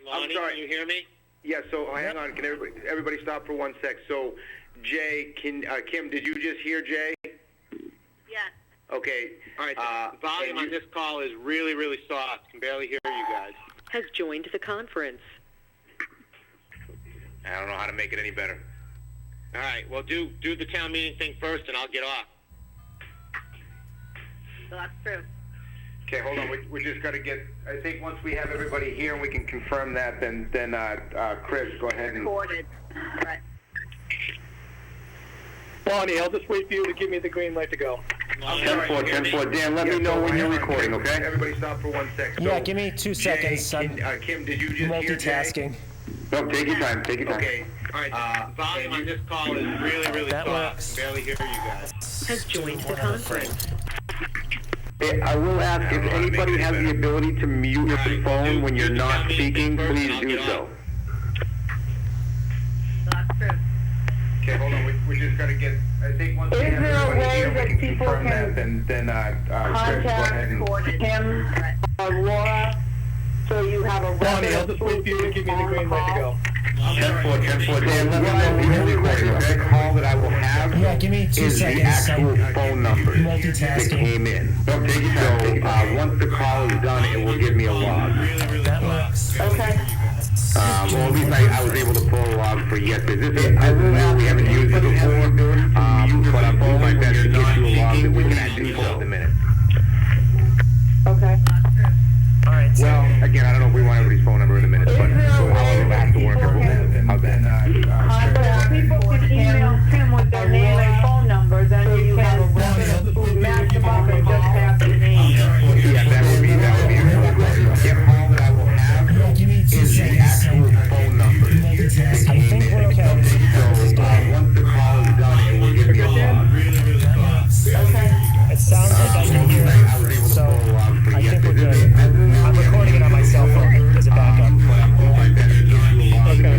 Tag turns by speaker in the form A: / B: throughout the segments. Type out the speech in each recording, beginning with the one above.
A: Lonnie,
B: sorry.
A: can you hear me?
B: Yeah, so hang on. Can everybody stop for 1 sec? So, Jay, Kim, did you just hear Jay?
C: Yes.
B: Okay.
A: All right, the volume on this call is really, really soft. Can barely hear you guys.
D: Has joined the conference.
B: I don't know how to make it any better.
A: All right, well, do the town meeting thing first, and I'll get off.
C: So that's true.
B: Okay, hold on. We just got to get. I think once we have everybody here and we can confirm that, then Chris, go ahead and.
C: Recorded. Right.
E: Bonnie, I'll just wait for you to give me the green light to go.
A: Lonnie,
B: 10-4,
A: can you hear me?
B: Dan, let me know when you're recording, okay? Everybody stop for 1 sec.
F: Yeah, give me 2 seconds. I'm
B: Kim, did you just hear Jay?
F: multitasking.
B: No, take your time. Take your time. Okay.
A: All right, the volume on this call is really, really
F: That
A: soft.
F: works.
A: Can barely hear you guys.
D: Has joined the conference.
B: I will ask if anybody has the ability to mute your phone when you're not speaking, please do so.
C: So that's true.
B: Okay, hold on. We just got to get. I think once we have everybody here, we can confirm that. Then Chris, go ahead and.
C: Recorded.
G: Him or Laura, so you have a
E: Bonnie, I'll
G: record
E: just wait for you to give me the green light to go.
B: 10-4, Dan, let me know when you're recording, okay? The call that I will have
F: Yeah, give me 2
B: is the
F: seconds.
B: actual
F: I'm
B: phone numbers that
F: multitasking.
B: came in. No, take your time. So once the call is done, it will give me a log.
F: That works.
G: Okay.
B: Or at least I was able to pull a log for yesterday. This is new. We haven't used it before. But I'm doing my best to get you a log that we can actually pull in a minute.
G: Okay.
F: All right. So
B: Well, again, I don't know if we want everybody's phone number in a minute, but so however it has to work, it will. How's that?
G: Contact people can email him with their name and phone number, then you have a record who match them up and just have the name.
B: Yeah, that would be the call that I will have
F: yeah, give me 2
B: is the
F: seconds.
B: actual
F: I'm
B: phone numbers.
F: multitasking. I think we're okay.
B: So once the call is done, it will give me a log.
F: That works.
G: Okay.
F: It sounds like I can hear
B: I was able
F: it,
B: to
F: so
B: pull a log for
F: I think we're
B: yesterday.
F: good. I'm recording it on my cell phone as a backup.
B: But I'm doing my best to get you a log that we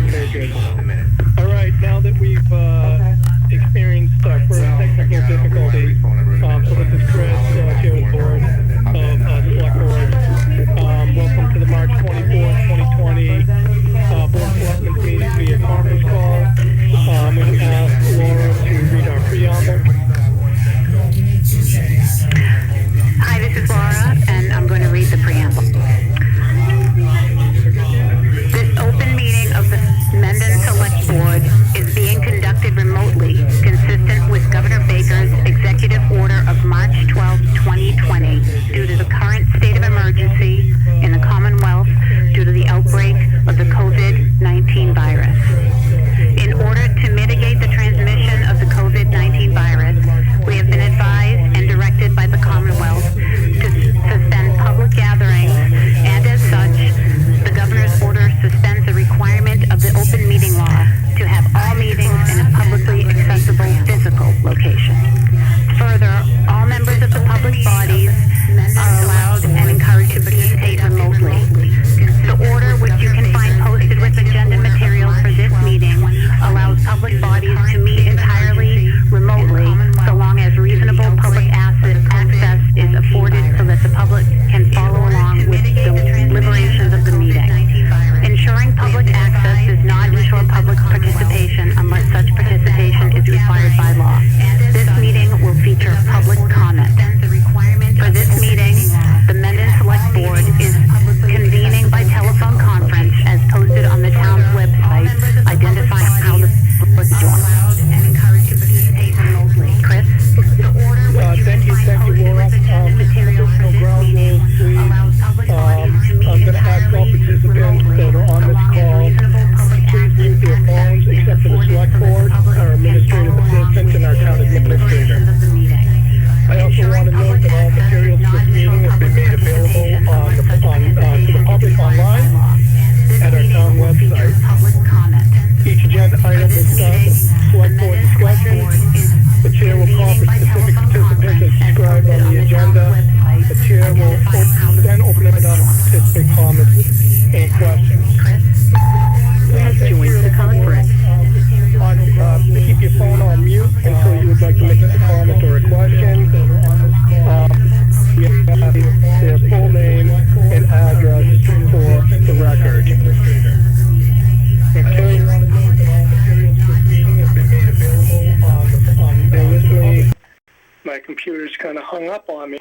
E: computer's kind of hung up on me.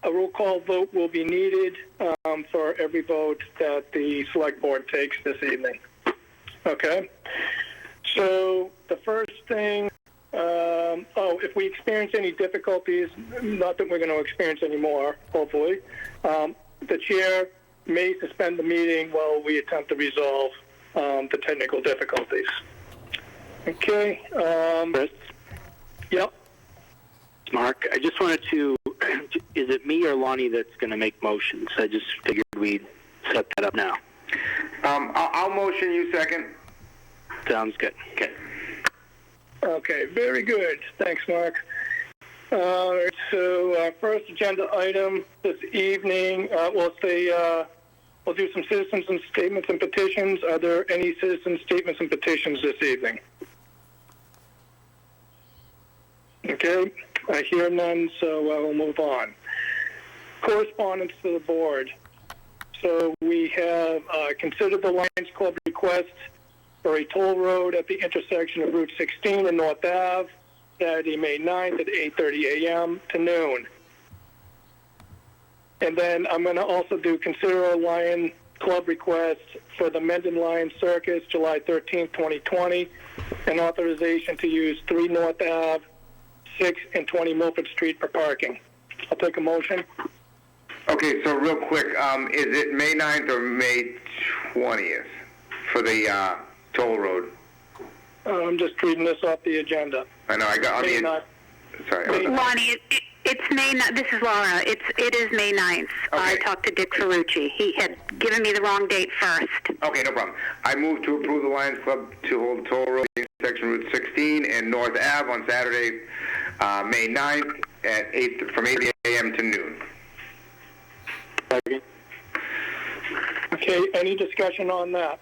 E: A roll call vote will be needed for every vote that the select board takes this evening. Okay? So the first thing, if we experience any difficulties, not that we're going to experience any more, hopefully, the chair may suspend the meeting while we attempt to resolve the technical difficulties. Okay.
A: Chris?
E: Yep.
A: Mark, I just wanted to, is it me or Lonnie that's going to make motions? I just figured we'd set that up now.
B: I'll motion, you second.
A: Sounds good. Okay.
E: Okay, very good. Thanks, Mark. All right, so our first agenda item this evening, we'll do some citizens and statements and petitions. Are there any citizen statements and petitions this evening? Okay, I hear none, so I will move on. Correspondence to the board. So we have considered the Lions Club request for a toll road at the intersection of Route 16 and North Ave, Saturday, May 9th at 8:30 a.m. to noon. And then I'm going to also do consider a Lion Club request for the Mendon Lion Circus, July 13th, 2020, and authorization to use 3 North Ave, 6 and 20 Milford Street for parking. I'll take a motion.
B: Okay, so real quick, is it May 9th or May 20th for the toll road?
E: I'm just reading this off the agenda.
B: I know, I got on
E: May
B: the...
E: 9th.
B: Sorry.
C: Lonnie, it's May. This is Laura. It is May 9th. I
B: Okay.
C: talked to Dick Ferrucci. He had given me the wrong date first.
B: Okay, no problem. I move to approve the Lions Club to hold a toll road at intersection Route 16 and North Ave on Saturday, May 9th at from 8 a.m. to noon.
E: Okay, any discussion on that?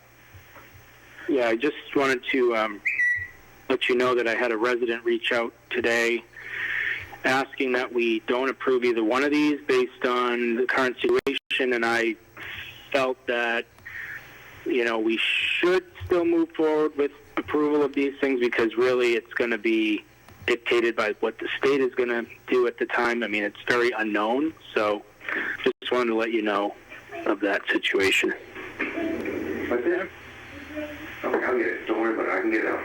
A: Yeah, I just wanted to let you know that I had a resident reach out today asking that we don't approve either one of these based on the current situation, and I felt that, you know, we should still move forward with approval of these things because really it's going to be dictated by what the state is going to do at the time. I mean, it's very unknown, so just wanted to let you know of that situation.
B: What's that? Okay, I'll get it. Don't worry about it. I can get it out.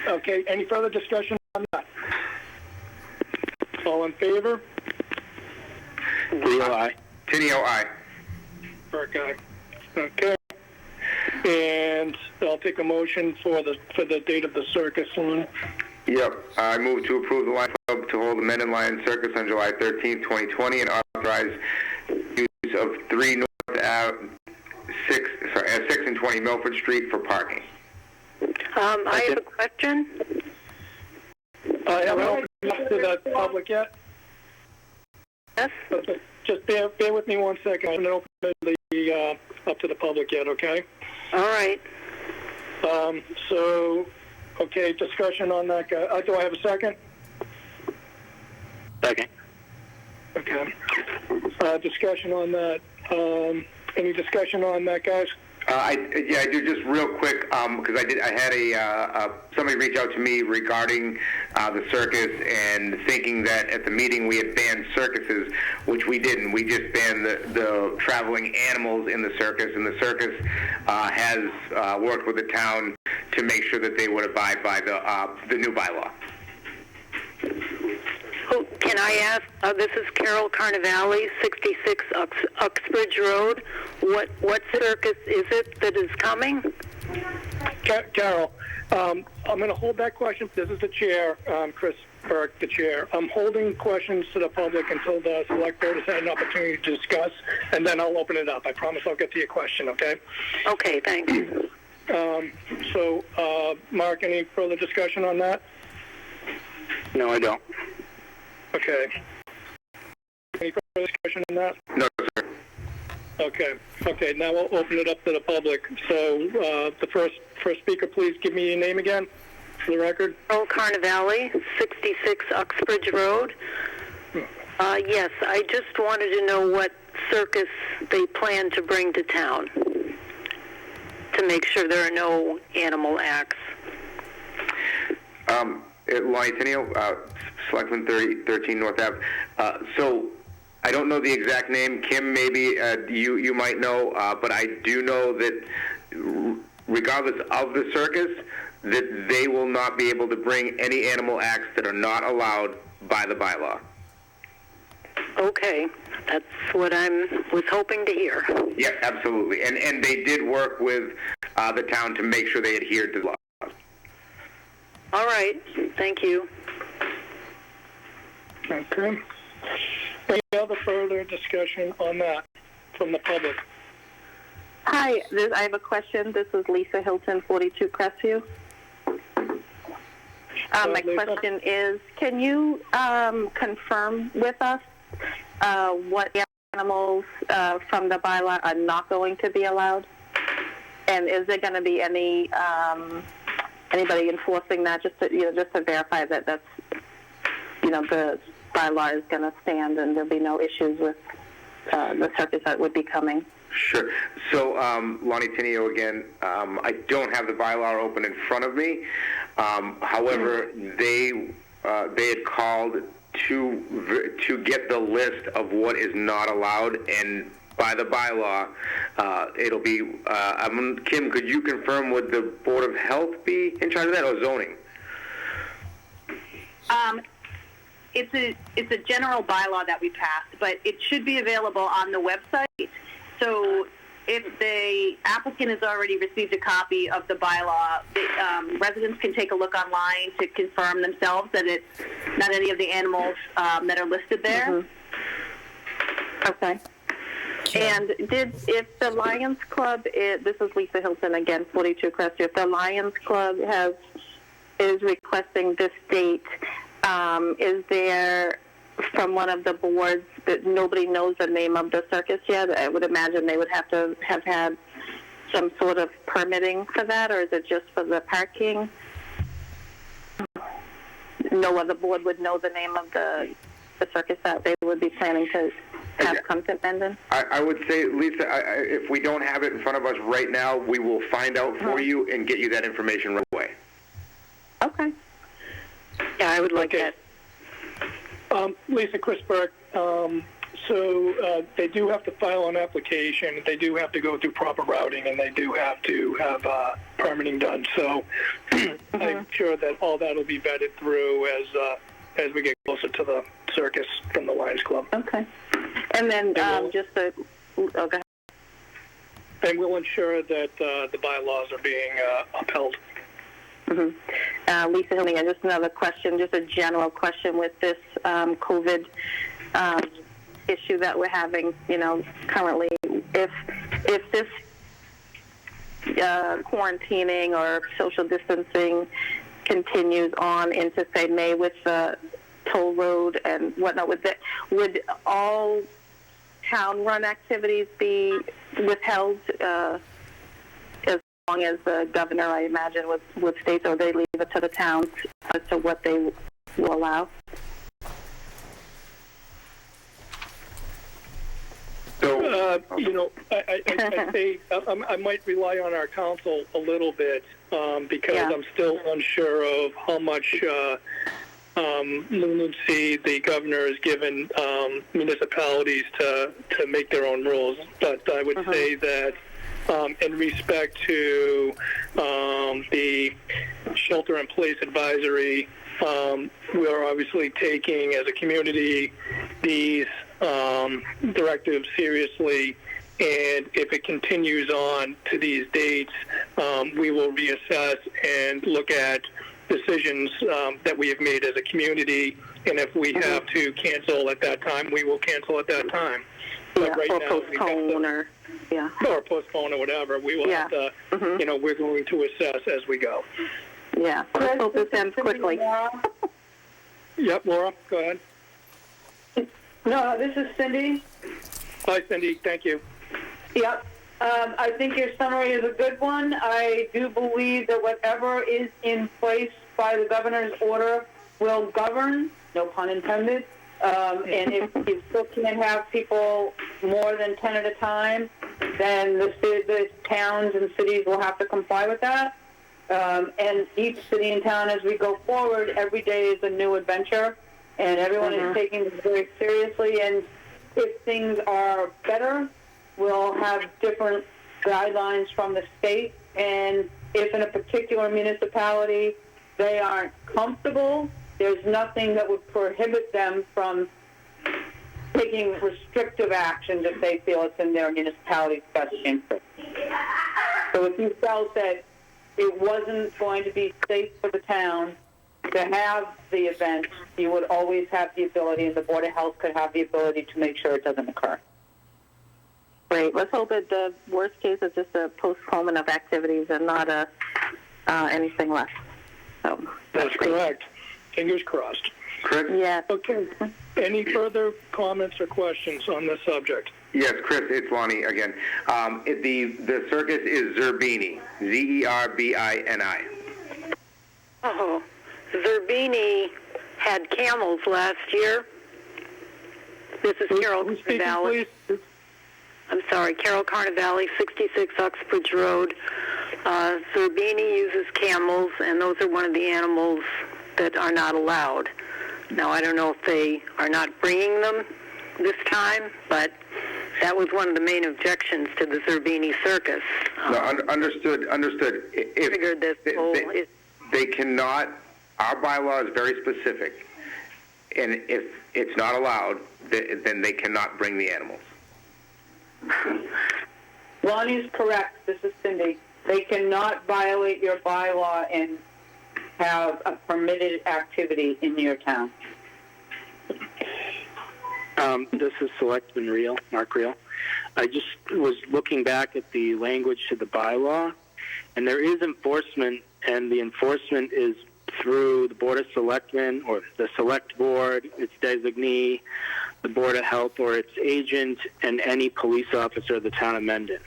E: Okay, any further discussion on that? All in favor?
A: Leo, aye.
B: Tenio, aye.
E: Burke, aye. Okay. And I'll take a motion for the date of the circus one.
B: Yep. I move to approve the Lions Club to hold the Mendon Lion Circus on July 13th, 2020, and authorize use of 3 North Ave, 6 and 20 Milford Street for parking.
D: I have a question.
E: I haven't opened it up to the public yet.
D: Yes?
E: Just bear with me 1 second. I haven't opened the up to the public yet, okay?
D: All right.
E: Okay, discussion on that guy. Do I have a second?
A: Second.
E: Okay. Discussion on that. Any discussion on that, guys?
B: I do just real quick because I had somebody reach out to me regarding the circus and thinking that at the meeting we had banned circuses, which we didn't. We just banned the traveling animals in the circus, and the circus has worked with the town to make sure that they would abide by the new bylaw.
D: Oh, can I ask, this is Carol Carnivale, 66 Uxbridge Road. What circus is it that is coming?
E: Carol, I'm going to hold that question. This is the chair, Chris Burke, the chair. I'm holding questions to the public until the select board has had an opportunity to discuss, and then I'll open it up. I promise I'll get to your question, okay?
D: Okay, thanks.
E: Mark, any further discussion on that?
A: No, I don't.
E: Okay. Any further discussion on that?
B: No, sir.
E: Okay, now we'll open it up to the public. So the first speaker, please give me your name again for the record.
D: Carol Carnivale, 66 Uxbridge Road. Yes, I just wanted to know what circus they plan to bring to town to make sure there are no animal acts.
B: Lonnie Tenio, Selectman 13 North Ave. So I don't know the exact name. Kim, maybe you might know, but I do know that regardless of the circus, that they will not be able to bring any animal acts that are not allowed by the bylaw.
D: Okay, that's what I was hoping to hear.
B: Yeah, absolutely. And they did work with the town to make sure they adhered to the law.
D: All right, thank you.
E: Okay. Any other further discussion on that from the public?
H: Hi, I have a question. This is Lisa Hilton, 42 Crestview. My
E: Lisa?
H: question is, can you confirm with us what animals from the bylaw are not going to be allowed? And is there going to be any anybody enforcing that, just to verify that that's the bylaw is going to stand and there'll be no issues with the circus that would be coming?
B: Sure. So, Lonnie Tenio again, I don't have the bylaw open in front of me. However, they had called to get the list of what is not allowed, and by the bylaw, it'll be, Kim, could you confirm, would the Board of Health be in charge of that, or zoning?
I: It's a general bylaw that we passed, but it should be available on the website. So if the applicant has already received a copy of the bylaw, residents can take a look online to confirm themselves that it's not any of the animals that are listed there.
H: Mm-hmm. Okay. And if the Lions Club, this is Lisa Hilton again, 42 Crestview, if the Lions Club is requesting this date, is there, from one of the boards, that nobody knows the name of the circus yet? I would imagine they would have to have had some sort of permitting for that, or is it just for the parking? No other board would know the name of the circus that they would be planning to have come to Mendon?
B: I would say, Lisa, if we don't have it in front of us right now, we will find out for you and get you that information right away.
H: Okay.
D: Yeah, I would like
E: Okay.
D: that.
E: Lisa, Chris Burke. So they do have to file an application. They do have to go through proper routing, and they do have to have permitting done. So I'm sure that all that will be vetted through as we get closer to the circus from the Lions Club.
H: Okay. And then go ahead.
E: And we'll ensure that the bylaws are being upheld.
H: Mm-hmm. Lisa Hilling, just another question, just a general question with this COVID issue that we're having, currently. If this quarantining or social distancing continues on into, say, May with the toll road and whatnot, would all town-run activities be withheld as long as the governor, I imagine, would state, or they leave it to the towns as to what they will allow?
B: So,
E: I say I might rely on our council a little bit because I'm still unsure of how much leniency the governor has given municipalities to make their own rules. But I would say that in respect to the shelter-in-place advisory, we're obviously taking, as a community, these directives seriously, and if it continues on to these dates, we will reassess and look at decisions that we have made as a community, and if we have to cancel at that time, we will cancel at that time. But right
H: or
E: now,
H: postpone,
E: or postpone or whatever. We will have to, we're going to assess as we go.
H: Yeah, let's hope this ends quickly.
E: Yep, Laura, go ahead.
G: No, this is Cindy.
E: Hi, Cindy. Thank you.
G: Yep. I think your summary is a good one. I do believe that whatever is in place by the governor's order will govern, no pun intended. And if you still can't have people more than 10 at a time, then the towns and cities will have to comply with that. And each city and town, as we go forward, every day is a new adventure, and everyone is taking this very seriously. And if things are better, we'll have different guidelines from the state. And if in a particular municipality they aren't comfortable, there's nothing that would prohibit them from taking restrictive actions if they feel it's in their municipality's best interest. So if you felt that it wasn't going to be safe for the town to have the event, you would always have the ability, and the Board of Health could have the ability to make sure it doesn't occur.
H: Great. Let's hope that the worst case is just a postponement of activities and not anything less. So
E: That's correct. Fingers crossed.
B: Chris?
H: yeah.
E: Okay. Any further comments or questions on this subject?
B: Yes, Chris, it's Lonnie again. The circus is Zerbini, Zerbini.
D: Oh, Zerbini had camels last year. This is Carol
E: Who's speaking,
D: Carnavale.
E: please?
D: I'm sorry, Carol Carnavale, 66 Uxbridge Road. Zerbini uses camels, and those are one of the animals that are not allowed. Now, I don't know if they are not bringing them this time, but that was one of the main objections to the Zerbini circus.
B: No, understood.
D: Triggered this whole...
B: They cannot, our bylaw is very specific, and if it's not allowed, then they cannot bring the animals.
G: Lonnie's correct. This is Cindy. They cannot violate your bylaw and have a permitted activity in your town.
A: This is Selectman Mark Reel. I just was looking back at the language to the bylaw, and there is enforcement, and the enforcement is through the Board of Selectmen or the Select Board, its designee, the Board of Health or its agent, and any police officer of the town of Mendon.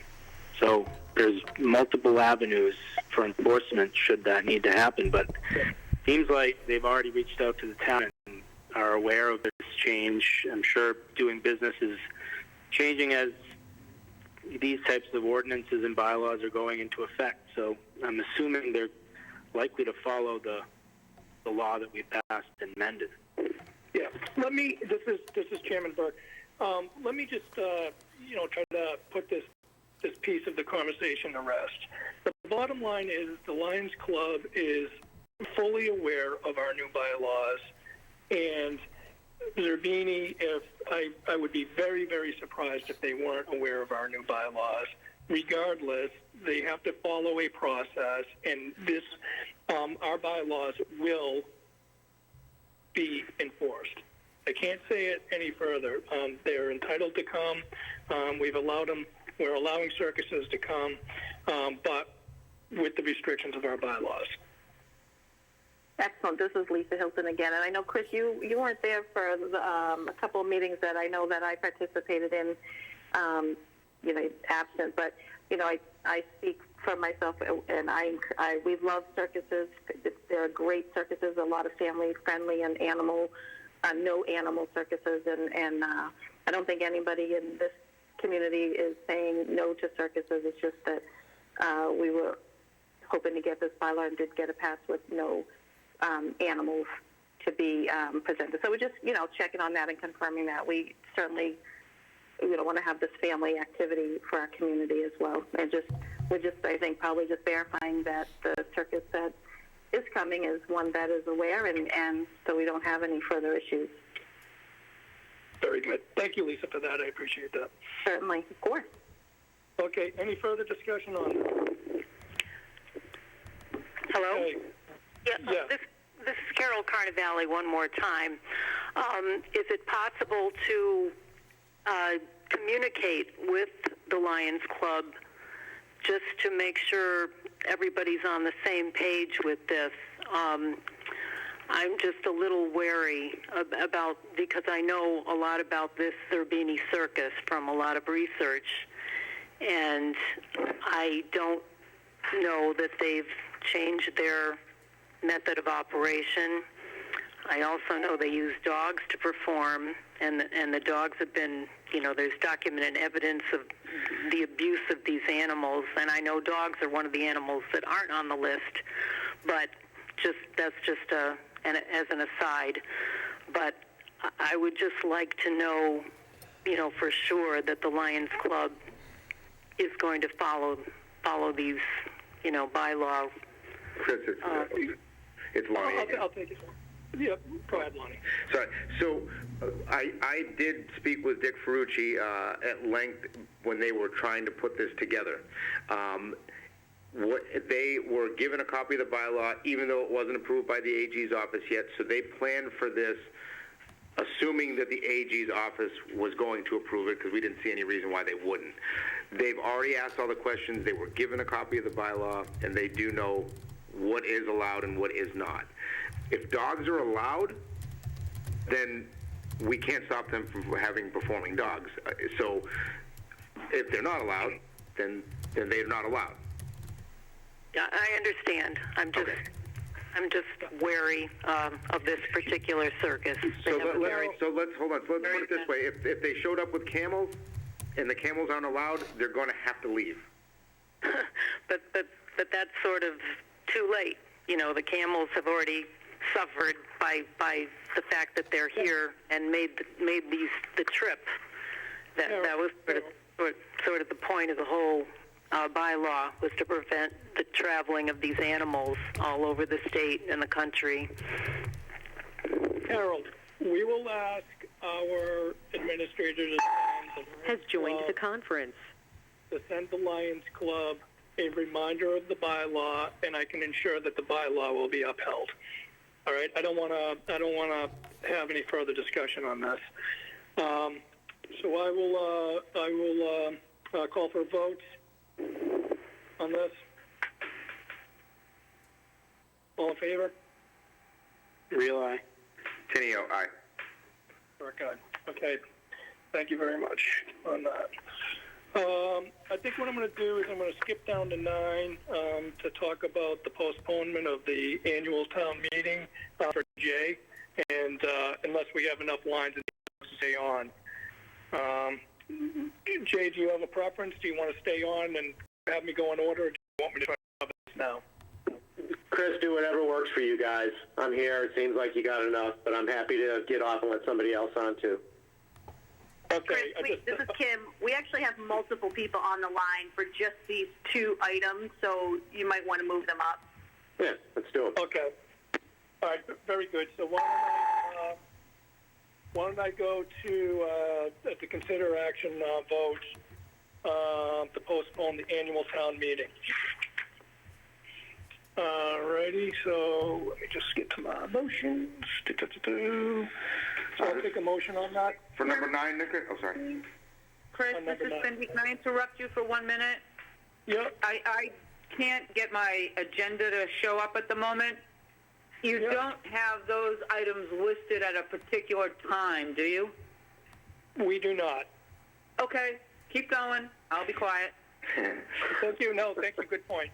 A: So there's multiple avenues for enforcement should that need to happen, but it seems like they've already reached out to the town and are aware of this change. I'm sure doing business is changing as these types of ordinances and bylaws are going into effect. So I'm assuming they're likely to follow the law that we passed in Mendon.
E: Yeah. This is Chairman Burke. Let me just try to put this piece of the conversation to rest. The bottom line is the Lions Club is fully aware of our new bylaws, and Zerbini, I would be very, very surprised if they weren't aware of our new bylaws. Regardless, they have to follow a process, and this our bylaws will be enforced. I can't say it any further. They're entitled to come. We've allowed them. We're allowing circuses to come, but with the restrictions of our bylaws.
H: Excellent. This is Lisa Hilton again, and I know, Chris, you weren't there for a couple of meetings that I know that I participated in, absent. But I speak for myself, and we love circuses. They're great circuses, a lot of family friendly and no animal circuses, and I don't think anybody in this community is saying no to circuses. It's just that we were hoping to get this bylaw and did get it passed with no animals to be presented. So we're just, checking on that and confirming that. We certainly want to have this family activity for our community as well. And we're just, I think, probably just verifying that the circus that is coming is one that is aware, and so we don't have any further issues.
E: Very good. Thank you, Lisa, for that. I appreciate that.
H: Certainly, of course.
E: Okay. Any further discussion on it?
D: Hello?
E: Okay.
D: Yeah. This is Carol Carnavale one more time. Is it possible to communicate with the Lions Club just to make sure everybody's on the same page with this? I'm just a little wary about, because I know a lot about this Zerbini circus from a lot of research, and I don't know that they've changed their method of operation. I also know they use dogs to perform,
J: and the dogs have been, there's documented evidence of the abuse of these animals, and I know dogs are one of the animals that aren't on the list, but that's just as an aside. But I would just like to know, for sure that the Lions Club is going to follow these, bylaw.
B: Chris, it's Lonnie.
E: I'll take it. Yeah, go ahead, Lonnie.
B: Sorry. So I did speak with Dick Ferrucci at length when they were trying to put this together. They were given a copy of the bylaw, even though it wasn't approved by the AG's office yet, so they planned for this assuming that the AG's office was going to approve it, because we didn't see any reason why they wouldn't. They've already asked all the questions. They were given a copy of the bylaw, and they do know what is allowed and what is not. If dogs are allowed, then we can't stop them from having performing dogs. So if they're not allowed, then they're not allowed.
J: Yeah, I understand. I'm just wary of this particular circus.
B: So let's hold on. So let's put it this way: if they showed up with camels, and the camels aren't allowed, they're going to have to leave.
J: but that's sort of too late. The camels have already suffered by the fact that they're here and made the trip. That was sort of the point of the whole bylaw, was to prevent the traveling of these animals all over the state and the country.
E: Harold, we will ask our administrators
K: has joined the conference
E: to send the Lions Club a reminder of the bylaw, and I can ensure that the bylaw will be upheld. All right, I don't want to have any further discussion on this. So I will call for a vote on this. All in favor?
A: Real aye.
B: Tenio, aye.
E: Very good. Okay. Thank you very much on that. I think what I'm going to do is I'm going to skip down to 9 to talk about the postponement of the annual town meeting for Jay, and unless we have enough lines to stay on. Jay, do you have a preference? Do you want to stay on and have me go in order, or do you want me to try this now?
L: Chris, do whatever works for you guys. I'm here. It seems like you got enough, but I'm happy to get off and let somebody else on too.
E: Okay.
I: Chris, this is Kim. We actually have multiple people on the line for just these 2 items, so you might want to move them up.
L: Yeah, let's do it.
E: Okay. All right, very good. So why don't I go to consider action vote to postpone the annual town meeting. Alrighty, so let me just get to my motions. So I'll take a motion on that.
B: For number 9, Nick? Oh, sorry.
G: Chris, this is Cindy. Can I interrupt you for 1 minute?
E: Yep.
G: I can't get my agenda to show up at the moment. You don't have those items listed at a particular time, do you?
E: We do not.
G: Okay, keep going. I'll be quiet.
E: Thank you. No, thank you. Good point.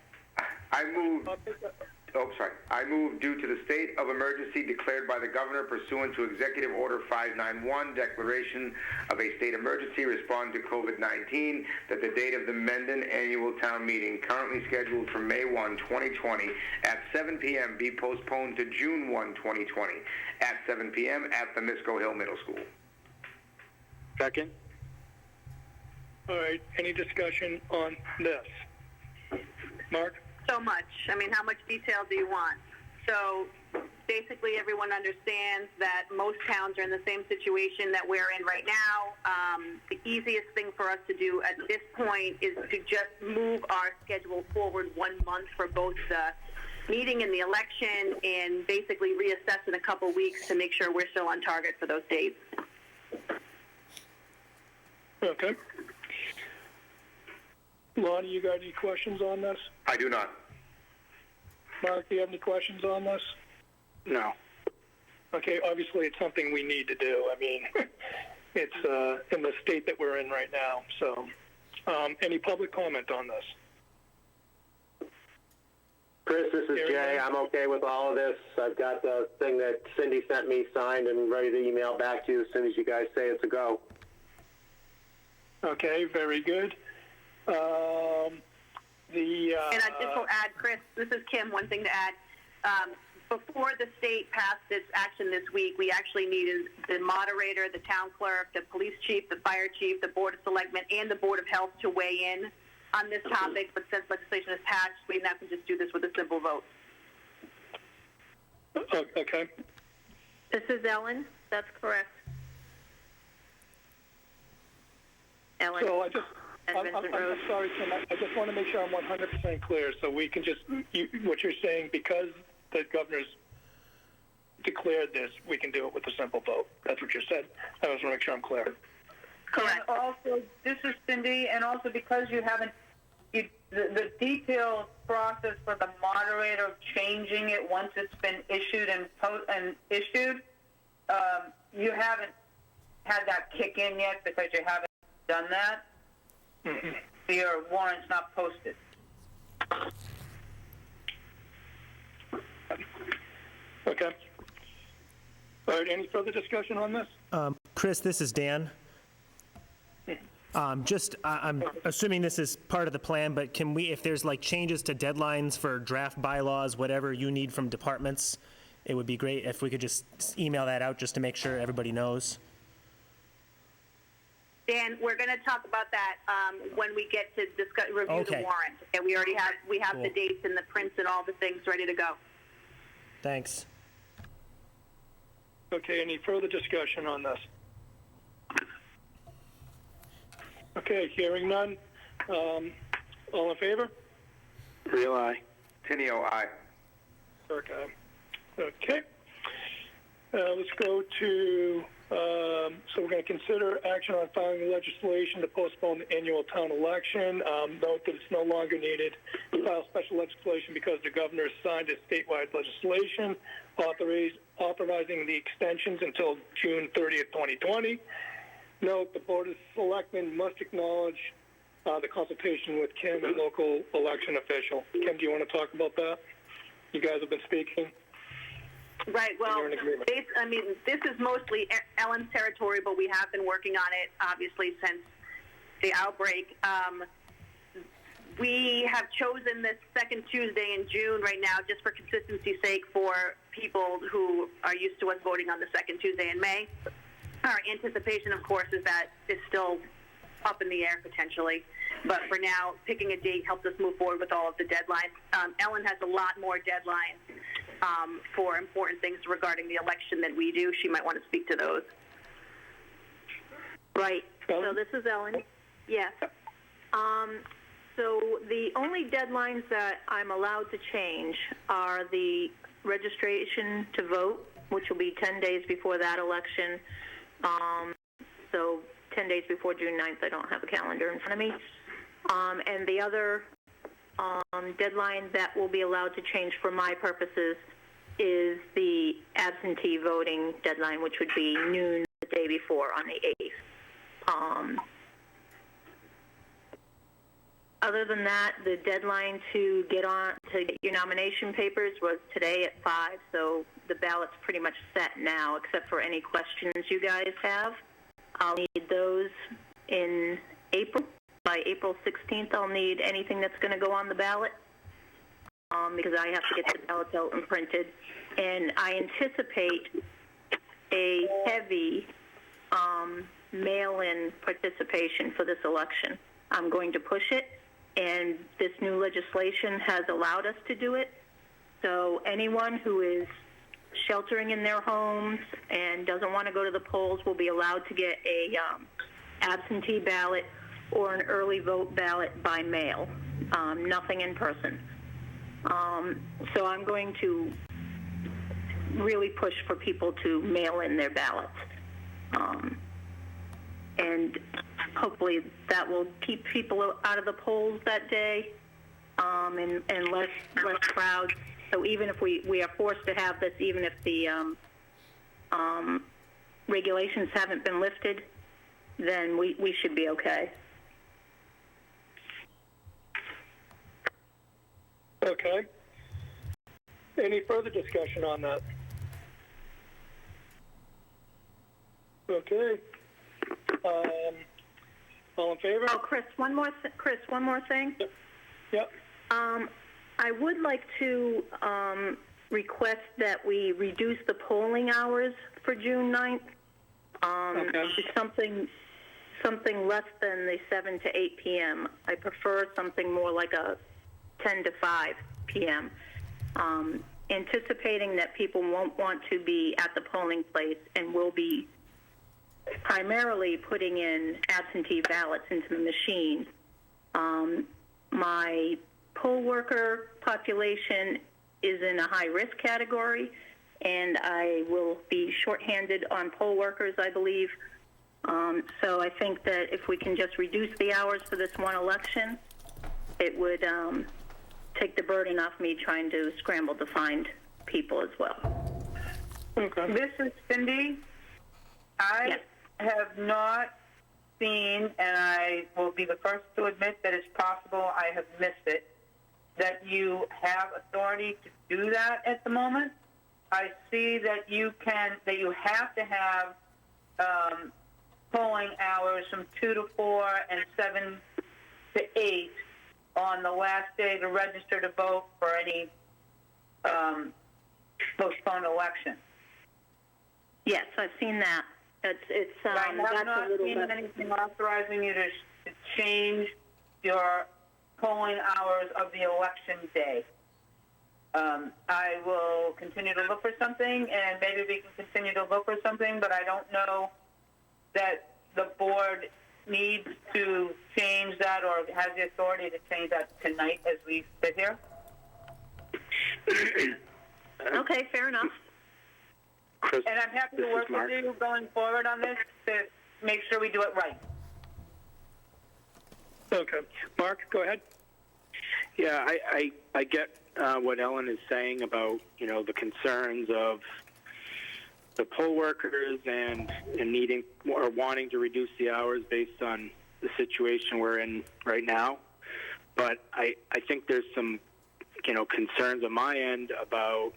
B: I move due to the state of emergency declared by the governor pursuant to Executive Order 591, declaration of a state emergency responding to COVID-19, that the date of the Mendon Annual Town Meeting, currently scheduled for May 1, 2020, at 7 p.m., be postponed to June 1, 2020, at 7 p.m. at the Misco Hill Middle School.
A: Second.
E: All right. Any discussion on this? Mark?
I: So much. I mean, how much detail do you want? So basically everyone understands that most towns are in the same situation that we're in right now. The easiest thing for us to do at this point is to just move our schedule forward 1 month for both the meeting and the election, and basically reassess in a couple weeks to make sure we're still on target for those dates.
E: Okay. Lonnie, you got any questions on this?
B: I do not.
E: Mark, do you have any questions on this?
A: No.
E: Okay, obviously it's something we need to do. I mean, it's in the state that we're in right now. So, any public comment on this?
L: Chris, this is Jay. I'm okay with all of this. I've got the thing that Cindy sent me signed and ready to email back to you as soon as you guys say it's a go.
E: Okay, very good.
I: And I just will add, Chris, this is Kim, one thing to add. Before the state passed its action this week, we actually needed the moderator, the town clerk, the police chief, the fire chief, the board of selectmen, and the board of health to weigh in on this topic. But since legislation is passed, we now can just do this with a simple vote.
E: Okay.
H: This is Ellen. That's correct. Ellen.
E: So I'm sorry, Tim. I just want to make sure I'm 100% clear. So we can just, what you're saying, because the governor's declared this, we can do it with a simple vote. That's what you said. I just want to make sure I'm clear.
G: Correct. And also, this is Cindy, and also because you haven't, the detailed process for the moderator of changing it once it's been issued and issued, you haven't had that kick in yet because you haven't done that. Mm-hmm. Your warrant's not posted.
E: Okay. All right, any further discussion on this?
F: Chris, this is Dan. I'm assuming this is part of the plan, but can we, if there's like changes to deadlines for draft bylaws, whatever you need from departments, it would be great if we could just email that out just to make sure everybody knows.
I: Dan, we're going to talk about that when we get to review the warrant. And we already have
F: Cool.
I: the dates and the prints and all the things ready to go.
F: Thanks.
E: Okay, any further discussion on this? Okay, hearing none. All in favor?
A: Real aye.
B: Tenio, aye.
E: Burke, aye. Okay. Let's go to, so we're going to consider action on filing legislation to postpone the annual town election. Note that it's no longer needed to file special legislation because the governor signed a statewide legislation authorizing the extensions until June 30th, 2020. Note the Board of Selectmen must acknowledge the consultation with Kim, a local election official. Kim, do you want to talk about that? You guys have been speaking.
I: Right. Well, this is mostly Ellen's territory, but we have been working on it, obviously, since the outbreak. We have chosen this second Tuesday in June right now, just for consistency's sake, for people who are used to us voting on the second Tuesday in May. Our anticipation, of course, is that it's still up in the air potentially. But for now, picking a date helps us move forward with all of the deadlines. Ellen has a lot more deadlines for important things regarding the election than we do. She might want to speak to those.
H: Right. So this is Ellen. Yes. So the only deadlines that I'm allowed to change are the registration to vote, which will be 10 days before that election. So 10 days before June 9th, I don't have a calendar in front of me. And the other deadline that will be allowed to change for my purposes is the absentee voting deadline, which would be noon the day before on the 8th. Other than that, the deadline to get your nomination papers was today at 5, so the ballot's pretty much set now, except for any questions you guys have. I'll need those in April. By April 16th, I'll need anything that's going to go on the ballot because I have to get the ballots out and printed. And I anticipate a heavy mail-in participation for this election. I'm going to push it, and this new legislation has allowed us to do it. So anyone who is sheltering in their homes and doesn't want to go to the polls will be allowed to get a absentee ballot or an early vote ballot by mail, nothing in person. So I'm going to really push for people to mail in their ballots. And hopefully that will keep people out of the polls that day and less crowds. So even if we are forced to have this, even if the regulations haven't been lifted, then we should be okay.
E: Okay. Any further discussion on that? Okay. All in favor?
H: Oh, Chris, one more thing.
E: Yep.
H: I would like to request that we reduce the polling hours for June 9th. Something less than the 7 to 8 p.m. I prefer something more like a 10 to 5 p.m. Anticipating that people won't want to be at the polling place and will be primarily putting in absentee ballots into the machine. My poll worker population is in a high-risk category, and I will be shorthanded on poll workers, I believe. So I think that if we can just reduce the hours for this one election, it would take the burden off me trying to scramble to find people as well.
E: Okay.
G: This is Cindy. I have not seen, and I will be the first to admit that it's possible I have missed it, that you have authority to do that at the moment. I see that you have to have polling hours from 2 to 4 and 7 to 8 on the last day to register to vote for any postponed election.
H: Yes, I've seen that. It's
G: I have not seen anything authorizing you to change your polling hours of the election day. I will continue to look for something, and maybe we can continue to look for something, but I don't know that the board needs to change that or has the authority to change that tonight as we sit here.
H: Okay, fair enough.
A: Chris,
G: And I'm happy to
A: this is
G: work
A: Mark.
G: with you going forward on this to make sure we do it right.
E: Okay. Mark, go ahead.
A: Yeah, I get what Ellen is saying about, the concerns of the poll workers and needing or wanting to reduce the hours based on the situation we're in right now. But I think there's some, concerns on my end about,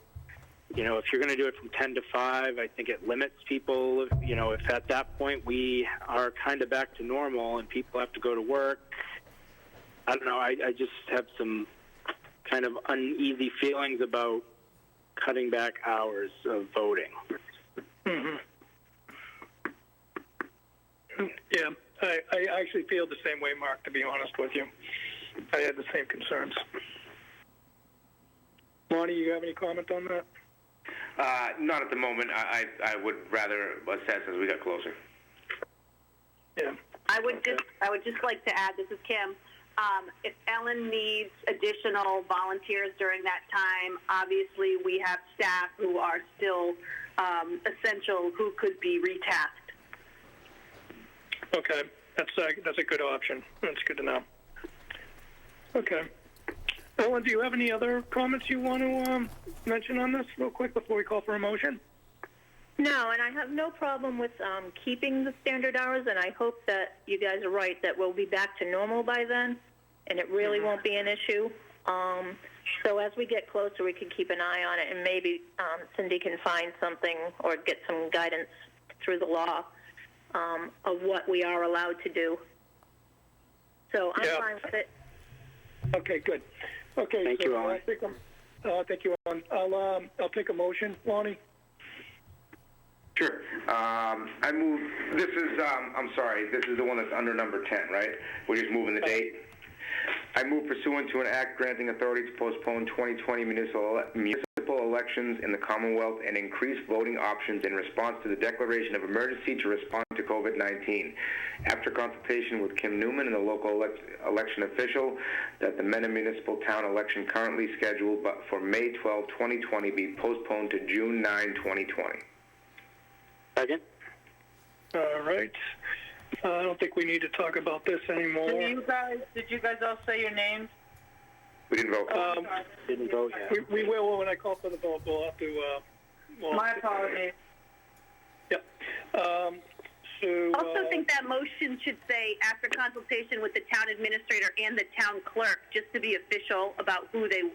A: if you're going to do it from 10 to 5, I think it limits people. If at that point we are kind of back to normal and people have to go to work, I don't know, I just have some kind of uneasy feelings about cutting back hours of voting.
E: Mm-hmm. Yeah, I actually feel the same way, Mark, to be honest with you. I had the same concerns. Lonnie, you have any comment on that?
B: Not at the moment. I would rather assess as we get closer.
E: Yeah.
I: I would just like to add, this is Kim, if Ellen needs additional volunteers during that time, obviously we have staff who are still essential who could be retasked.
E: Okay, that's a good option. That's good to know. Okay. Ellen, do you have any other comments you want to mention on this real quick before we call for a motion?
H: No, and I have no problem with keeping the standard hours, and I hope that you guys are right, that we'll be back to normal by then, and it really won't be an issue. So as we get closer, we can keep an eye on it, and maybe Cindy can find something or get some guidance through the law of what we are allowed to do. So I'm fine with it.
E: Okay, good. Okay,
A: Thank you, Ellen.
E: Thank you, Ellen. I'll take a motion, Lonnie.
B: Sure. I move. This is. I'm sorry. This is the one that's under number 10, right? We're just moving the date. I move pursuant to an act granting authority to postpone 2020 municipal elections in the Commonwealth and increase voting options in response to the declaration of emergency to respond to COVID-19. After consultation with Kim Newman and the local election official, that the Mena Municipal Town election currently scheduled for May 12, 2020 be postponed to June 9, 2020.
A: Second?
E: All right. I don't think we need to talk about this anymore.
G: Did you guys all say your names?
B: We didn't vote.
A: Didn't vote yet.
E: We will when I call for the vote. We'll have to.
G: My apologies.
E: Yep.
I: Also think that motion should say after consultation with the town administrator and the town clerk, just to be official about who the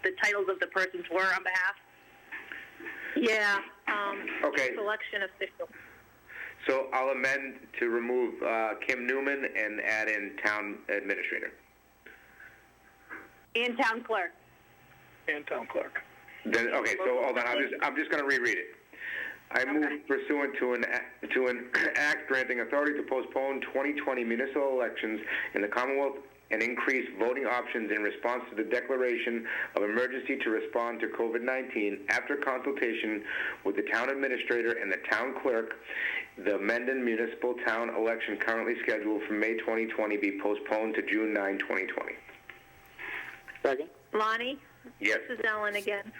I: the titles of the persons were on behalf.
H: Yeah.
B: Okay.
H: Election official.
B: So I'll amend to remove Kim Newman and add in town administrator.
I: And town clerk.
E: And town clerk.
B: Then, okay, so hold on. I'm just going to reread it. I move pursuant to an act granting authority to postpone 2020 municipal elections in the Commonwealth and increase voting options in response to the declaration of emergency to respond to COVID-19 after consultation with the town administrator and the town clerk. The Mendon municipal town election currently scheduled for May 2020 be postponed to June 9, 2020.
L: Second.
H: Lonnie?
B: Yes.
H: This is Ellen again.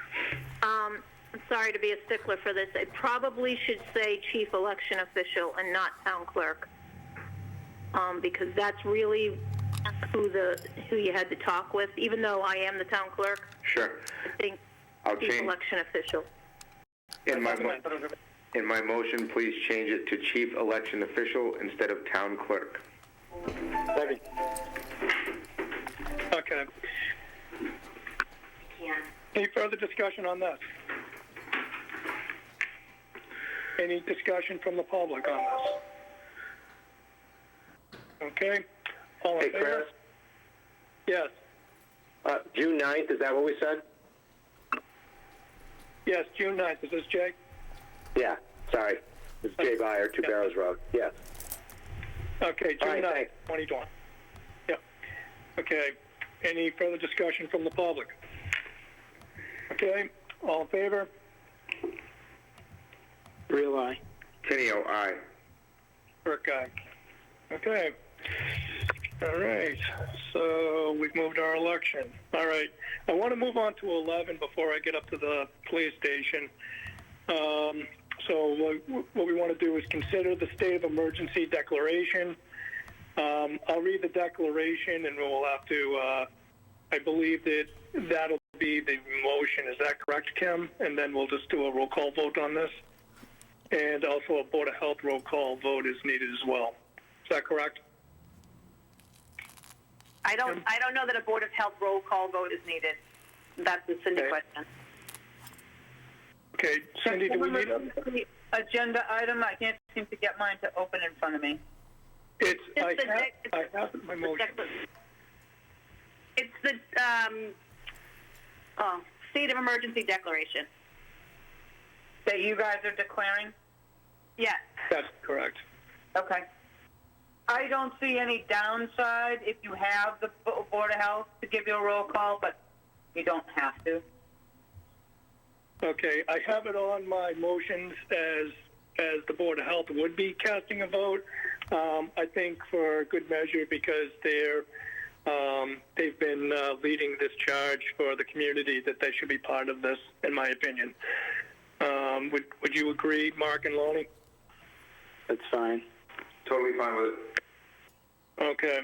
H: I'm sorry to be a stickler for this. It probably should say chief election official and not town clerk, because that's really who you had to talk with. Even though I am the town clerk,
B: Sure.
H: I think
B: I'll
H: chief
B: change
H: election official.
B: in my motion. Please change it to chief election official instead of town clerk.
L: Second.
E: Okay. Any further discussion on this? Any discussion from the public on this? Okay. All in
L: Hey,
E: favor?
L: Chris?
E: Yes.
L: June 9th, is that what we said?
E: Yes, June 9th. Is this Jay?
L: Yeah, sorry. It's Jay Byer, Two Barrows Road. Yes.
E: Okay, June
L: All right,
E: 9th,
L: thanks.
E: 2020. Yep. Okay. Any further discussion from the public? Okay. All in favor?
A: Real aye.
B: Tenio, aye.
E: Burke, aye. Okay. All right. So we've moved our election. All right. I want to move on to 11 before I get up to the police station. So what we want to do is consider the state of emergency declaration. I'll read the declaration, and we'll have to, I believe that'll be the motion. Is that correct, Kim? And then we'll just do a roll call vote on this. And also a Board of Health roll call vote is needed as well. Is that correct?
I: I don't know that a Board of Health roll call vote is needed. That's the Cindy question.
E: Okay, Cindy, do we need a...
G: Agenda item, I can't seem to get mine to open in front of me.
E: I have my motion.
I: It's the state of emergency declaration.
G: That you guys are declaring?
I: Yes.
E: That's correct.
G: Okay. I don't see any downside if you have the Board of Health to give you a roll call, but you don't have to.
E: Okay, I have it on my motions as the Board of Health would be casting a vote. I think for good measure, because they've been leading this charge for the community, that they should be part of this, in my opinion. Would you agree, Mark and Lonnie?
A: That's fine.
B: Totally fine with it.
E: Okay.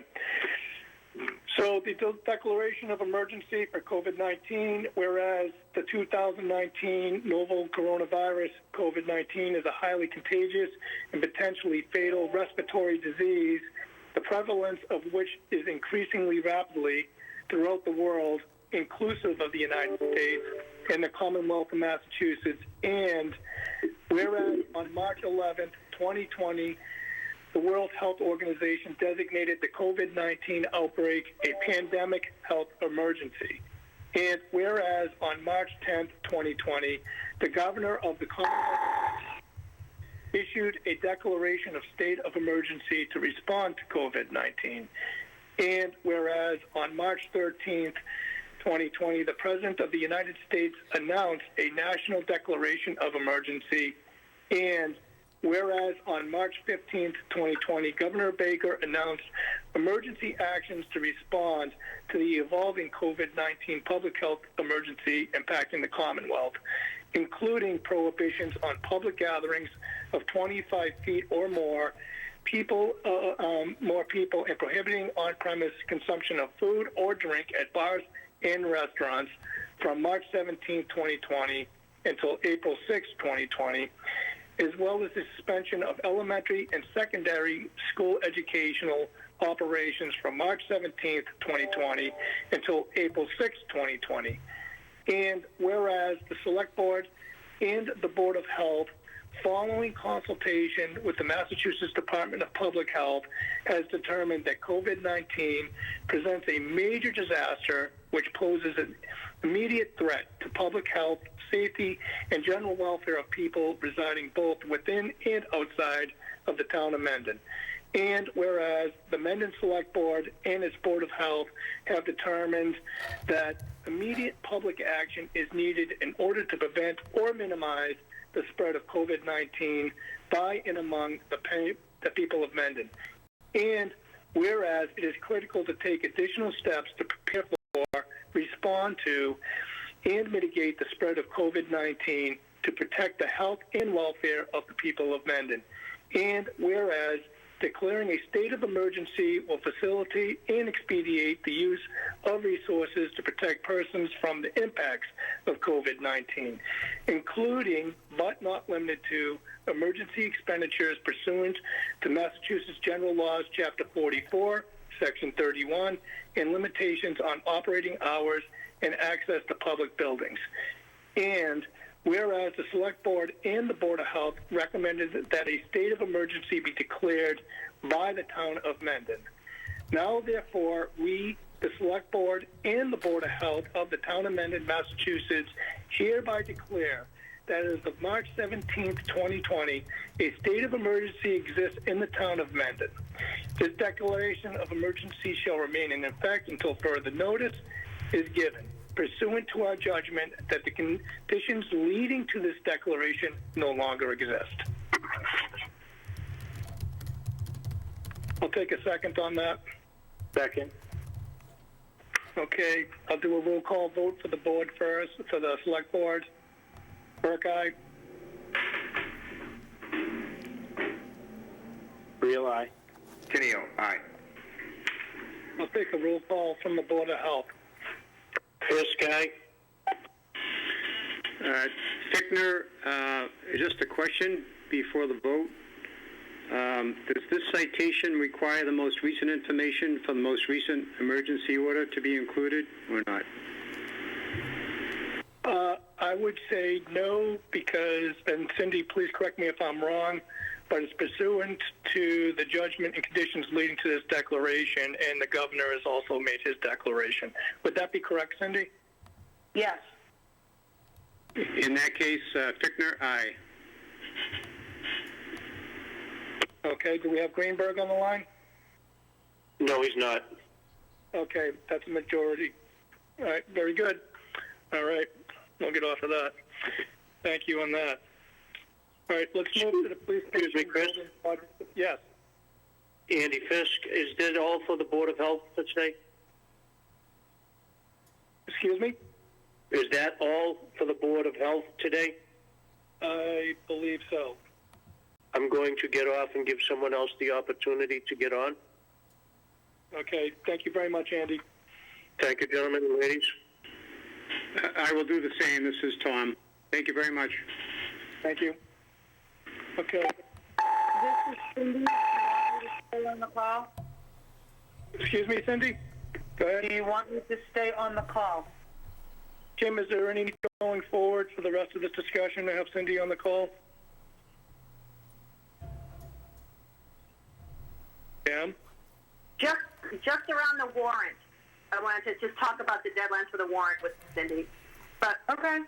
E: So the declaration of emergency for COVID-19, whereas the 2019 novel coronavirus COVID-19 is a highly contagious and potentially fatal respiratory disease, the prevalence of which is increasingly rapidly throughout the world, inclusive of the United States and the Commonwealth of Massachusetts. And whereas on March 11th, 2020, the World Health Organization designated the COVID-19 outbreak a pandemic health emergency. And whereas on March 10th, 2020, the governor of the Commonwealth issued a declaration of state of emergency to respond to COVID-19. And whereas on March 13th, 2020, the President of the United States announced a national declaration of emergency. And whereas on March 15th, 2020, Governor Baker announced emergency actions to respond to the evolving COVID-19 public health emergency impacting the Commonwealth, including prohibitions on public gatherings of 25 feet or more people, and prohibiting on-premise consumption of food or drink at bars and restaurants from March 17, 2020 until April 6, 2020, as well as the suspension of elementary and secondary school educational operations from March 17, 2020 until April 6, 2020. And whereas the Select Board and the Board of Health, following consultation with the Massachusetts Department of Public Health, has determined that COVID-19 presents a major disaster which poses an immediate threat to public health, safety, and general welfare of people residing both within and outside of the town of Mendon. And whereas the Mendon Select Board and its Board of Health have determined that immediate public action is needed in order to prevent or minimize the spread of COVID-19 by and among the people of Mendon. And whereas it is critical to take additional steps to prepare for, respond to, and mitigate the spread of COVID-19 to protect the health and welfare of the people of Mendon. And whereas declaring a state of emergency will facilitate and expedite the use of resources to protect persons from the impacts of COVID-19, including, but not limited to, emergency expenditures pursuant to Massachusetts General Laws, Chapter 44, Section 31, and limitations on operating hours and access to public buildings. And whereas the Select Board and the Board of Health recommended that a state of emergency be declared by the town of Mendon. Now, therefore, we, the Select Board and the Board of Health of the town of Mendon, Massachusetts, hereby declare that as of March 17th, 2020, a state of emergency exists in the town of Mendon. This declaration of emergency shall remain in effect until further notice is given, pursuant to our judgment that the conditions leading to this declaration no longer exist. I'll take a second on that.
L: Second.
E: Okay, I'll do a roll call vote for the board first, for the Select Board. Burke, aye.
L: Real aye.
B: Tenio, aye.
E: I'll take a roll call from the Board of Health.
L: Fisk, aye.
M: Fickner, just a question before the vote. Does this citation require the most recent information for the most recent emergency order to be included or not?
E: I would say no, because, and Cindy, please correct me if I'm wrong, but it's pursuant to the judgment and conditions leading to this declaration, and the governor has also made his declaration. Would that be correct, Cindy?
G: Yes.
M: In that case, Fickner, aye.
E: Okay, do we have Greenberg on the line?
L: No, he's not.
E: Okay, that's a majority. All right, very good. All right, we'll get off of that. Thank you on that. All right, let's move to the police station.
L: Excuse me, Chris?
E: Yes.
L: Andy Fisk, is that all for the Board of Health for today?
E: Excuse me?
L: Is that all for the Board of Health today?
E: I believe so.
L: I'm going to get off and give someone else the opportunity to get on.
E: Okay, thank you very much, Andy.
L: Thank you, gentlemen and ladies.
M: I will do the same. This is Tom. Thank you very much.
E: Thank you. Okay.
G: This is Cindy. Do you want me to stay on the call?
E: Excuse me, Cindy? Go ahead.
G: Do you want me to stay on the call?
E: Jim, is there any going forward for the rest of this discussion to have Cindy on the call? Pam?
I: Just around the warrant. I wanted to just talk about the deadlines for the warrant with Cindy. But okay.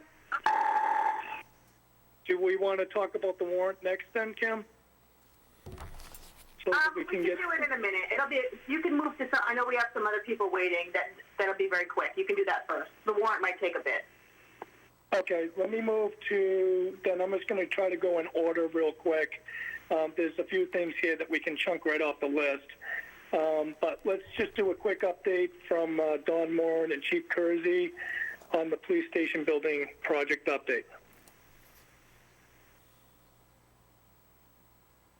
E: Do we want to talk about the warrant next then, Kim? So that
I: We
E: we can
I: do
E: get.
I: it in a minute. You can move to some. I know we have some other people waiting. That'll be very quick. You can do that first. The warrant might take a bit.
E: Okay, let me move to. Then I'm just going to try to go in order real quick. There's a few things here that we can chunk right off the list. But let's just do a quick update from Don Moore and Chief Kersey on the police station building project update.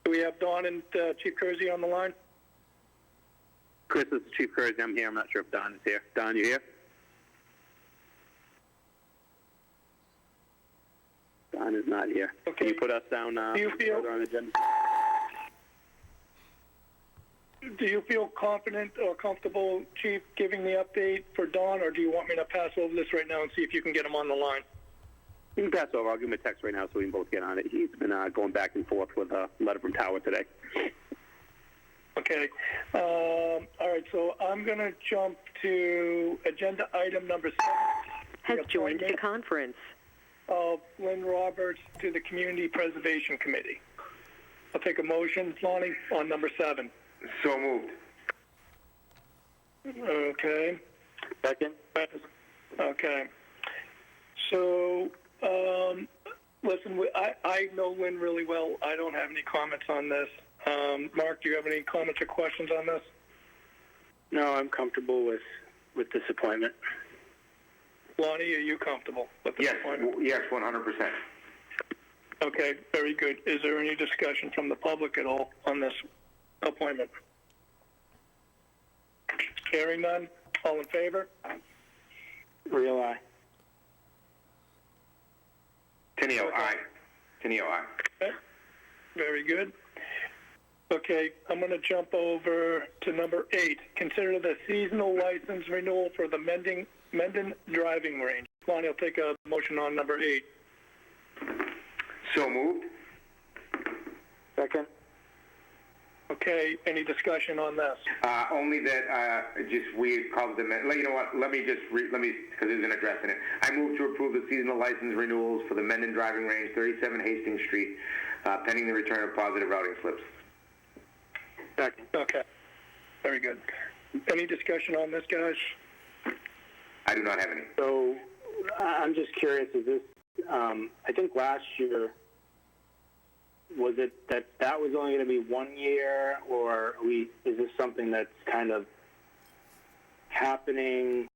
E: Do we have Don and Chief Kersey on the line?
N: Chris, this is Chief Kersey. I'm here. I'm not sure if Don is here. Don, you here? Don is not here.
E: Okay.
N: Can you put us down
E: Do you feel?
N: further on the agenda?
E: do you feel confident or comfortable, Chief, giving the update for Don, or do you want me to pass over this right now and see if you can get him on the line?
N: You can pass over. I'll give him a text right now so we can both get on it. He's been going back and forth with a letter from Tower today.
E: Okay. All right, so I'm going to jump to agenda item number 7.
K: Has joined the conference.
E: Of Lynn Roberts to the Community Preservation Committee. I'll take a motion, Lonnie, on number 7.
B: So moved.
E: Okay.
A: Second.
E: Okay. So, listen, I know Lynn really well. I don't have any comments on this. Mark, do you have any comments or questions on this?
A: No, I'm comfortable with this appointment.
E: Lonnie, are you comfortable with this appointment?
B: Yes, 100%.
E: Okay, very good. Is there any discussion from the public at all on this appointment? Hearing none. All in favor?
A: Real aye.
B: Tenio, aye. Tenio, aye.
E: Okay. Very good. Okay, I'm going to jump over to number 8. Consider the seasonal license renewal for the Mendon driving range. Lonnie, I'll take a motion on number 8.
B: So moved.
E: Second. Okay, any discussion on this?
B: Only that we called them. You know what? Let me because it isn't addressing it. I move to approve the seasonal license renewals for the Mendon driving range, 37 Hastings Street, pending the return of positive routing slips.
E: Second. Okay. Very good. Any discussion on this, guys?
B: I do not have any.
A: So I'm just curious, is this, I think last year, was it that was only going to be 1 year, or is this something that's kind of happening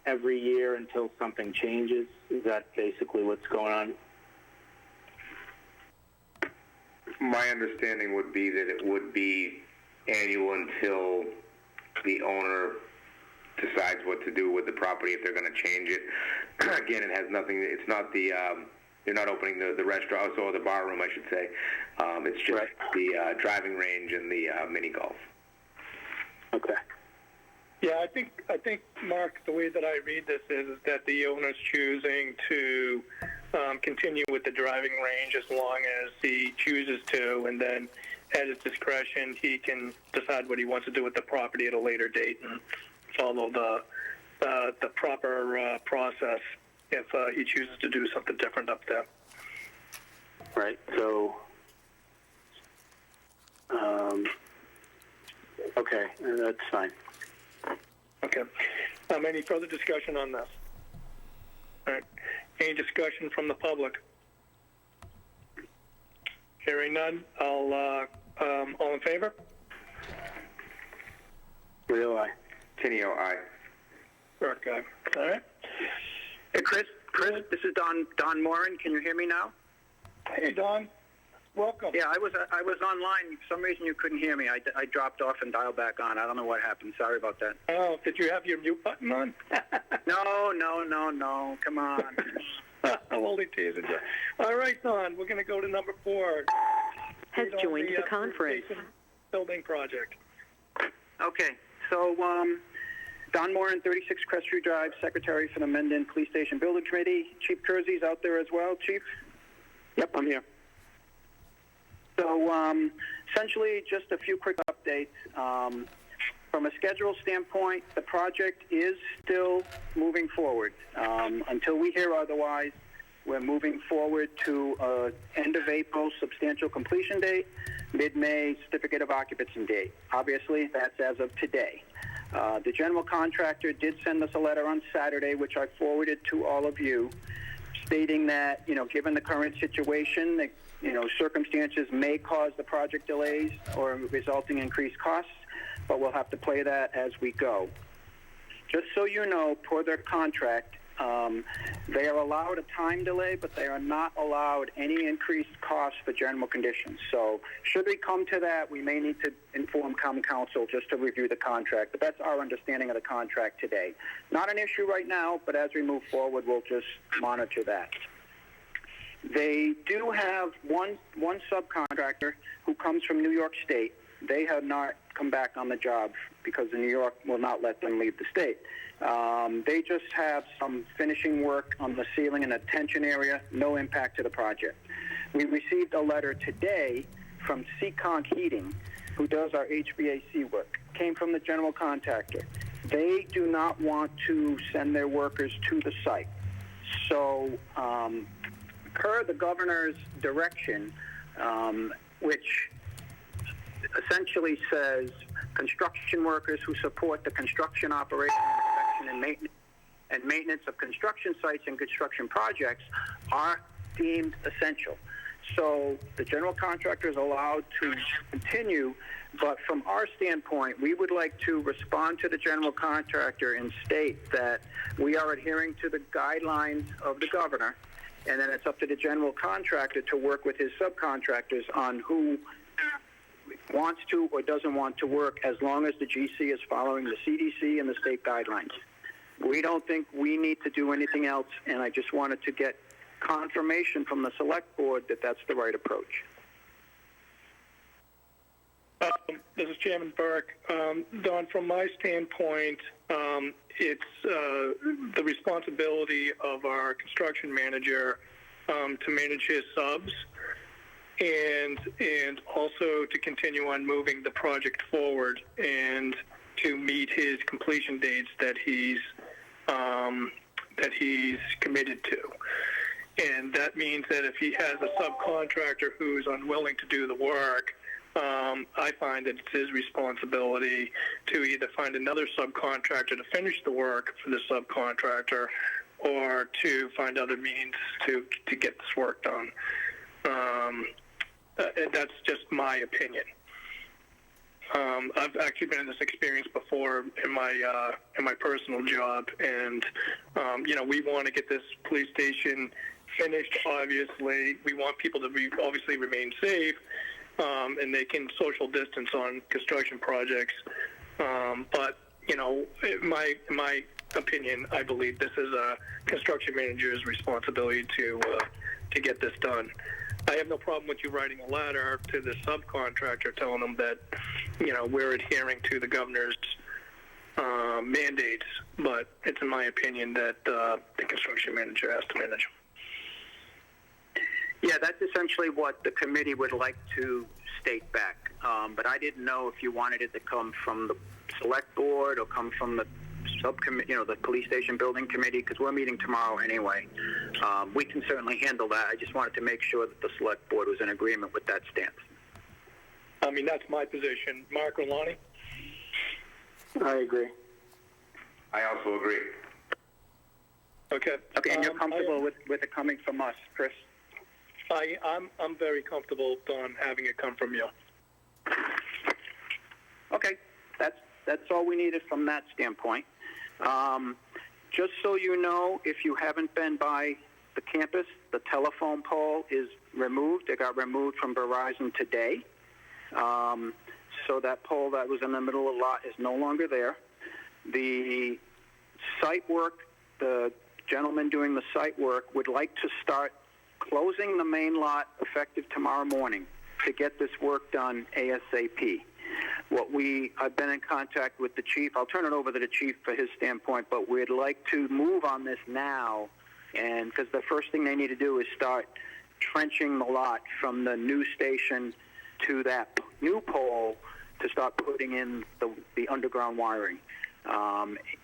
A: every year until something changes? Is that basically what's going on?
B: My understanding would be that it would be annual until the owner decides what to do with the property if they're going to change it. Again, it has nothing. It's not the. You're not opening the restaurant or the bar room, I should say. It's just
A: right.
B: The driving range and the mini golf.
A: Okay.
E: Yeah, I think, Mark, the way that I read this is that the owner's choosing to continue with the driving range as long as he chooses to, and then at his discretion, he can decide what he wants to do with the property at a later date and follow the proper process if he chooses to do something different up there.
A: Right. So, okay, that's fine.
E: Okay. Any further discussion on this? All right. Any discussion from the public? Hearing none. All in favor?
A: Real aye.
B: Tenio, aye.
E: Burke, aye. All right.
O: Hey, Chris, this is Don Morin. Can you hear me now?
E: Hey, Don. Welcome.
O: Yeah, I was online. For some reason you couldn't hear me. I dropped off and dialed back on. I don't know what happened. Sorry about that.
E: Oh, did you have your mute button on?
O: No. Come on.
E: I'm only teasing you. All right, Don. We're going to go to number 4.
K: Has joined the conference.
E: Building project.
O: Okay. So, Don Morin, 36 Crestview Drive, Secretary for the Mendon Police Station Building Committee. Chief Kersey's out there as well. Chief?
N: Yep, I'm here.
O: So, essentially, just a few quick updates. From a schedule standpoint, the project is still moving forward. Until we hear otherwise, we're moving forward to end of April substantial completion date, mid-May certificate of occupancy date. Obviously, that's as of today. The general contractor did send us a letter on Saturday, which I forwarded to all of you, stating that, given the current situation, circumstances may cause the project delays or resulting in increased costs, but we'll have to play that as we go. Just so you know, per their contract, they are allowed a time delay, but they are not allowed any increased costs for general conditions. So should we come to that, we may need to inform Common Council just to review the contract. But that's our understanding of the contract today. Not an issue right now, but as we move forward, we'll just monitor that. They do have one subcontractor who comes from New York State. they have not come back on the job because New York will not let them leave the state. They just have some finishing work on the ceiling and the tension area, no impact to the project. We received a letter today from Seacon Heating, who does our HVAC work, came from the general contractor. They do not want to send their workers to the site. So, per the governor's direction, which essentially says construction workers who support the construction operation, inspection, and maintenance of construction sites and construction projects are deemed essential. So the general contractor is allowed to continue, but from our standpoint, we would like to respond to the general contractor and state that we are adhering to the guidelines of the governor, and then it's up to the general contractor to work with his subcontractors on who wants to or doesn't want to work, as long as the GC is following the CDC and the state guidelines. We don't think we need to do anything else, and I just wanted to get confirmation from the select board that that's the right approach.
E: This is Chairman Burke. Don, from my standpoint, it's the responsibility of our construction manager to manage his subs and also to continue on moving the project forward and to meet his completion dates that he's committed to. And that means that if he has a subcontractor who's unwilling to do the work, I find that it's his responsibility to either find another subcontractor to finish the work for the subcontractor or to find other means to get this work done. That's just my opinion. I've actually been in this experience before in my personal job, and we want to get this police station finished. Obviously, we want people to obviously remain safe, and they can social distance on construction projects. But in my opinion, I believe this is a construction manager's responsibility to get this done. I have no problem with you writing a letter to the subcontractor telling them that, we're adhering to the governor's mandates, but it's in my opinion that the construction manager has to manage them.
O: Yeah, that's essentially what the committee would like to state back. But I didn't know if you wanted it to come from the select board or come from the subcommittee, the police station building committee, because we're meeting tomorrow anyway. We can certainly handle that. I just wanted to make sure that the select board was in agreement with that stance.
E: I mean, that's my position. Mark or Lonnie?
L: I agree.
B: I also agree.
E: Okay.
O: Okay, and you're comfortable with it coming from us, Chris?
E: I'm very comfortable on having it come from you.
O: Okay, that's all we needed from that standpoint. Just so you know, if you haven't been by the campus, the telephone pole is removed. It got removed from Verizon today. So that pole that was in the middle of the lot is no longer there. The site work, the gentleman doing the site work would like to start closing the main lot effective tomorrow morning to get this work done ASAP. I've been in contact with the chief. I'll turn it over to the chief for his standpoint, but we'd like to move on this now, and because the first thing they need to do is start trenching the lot from the new station to that new pole to start putting in the underground wiring.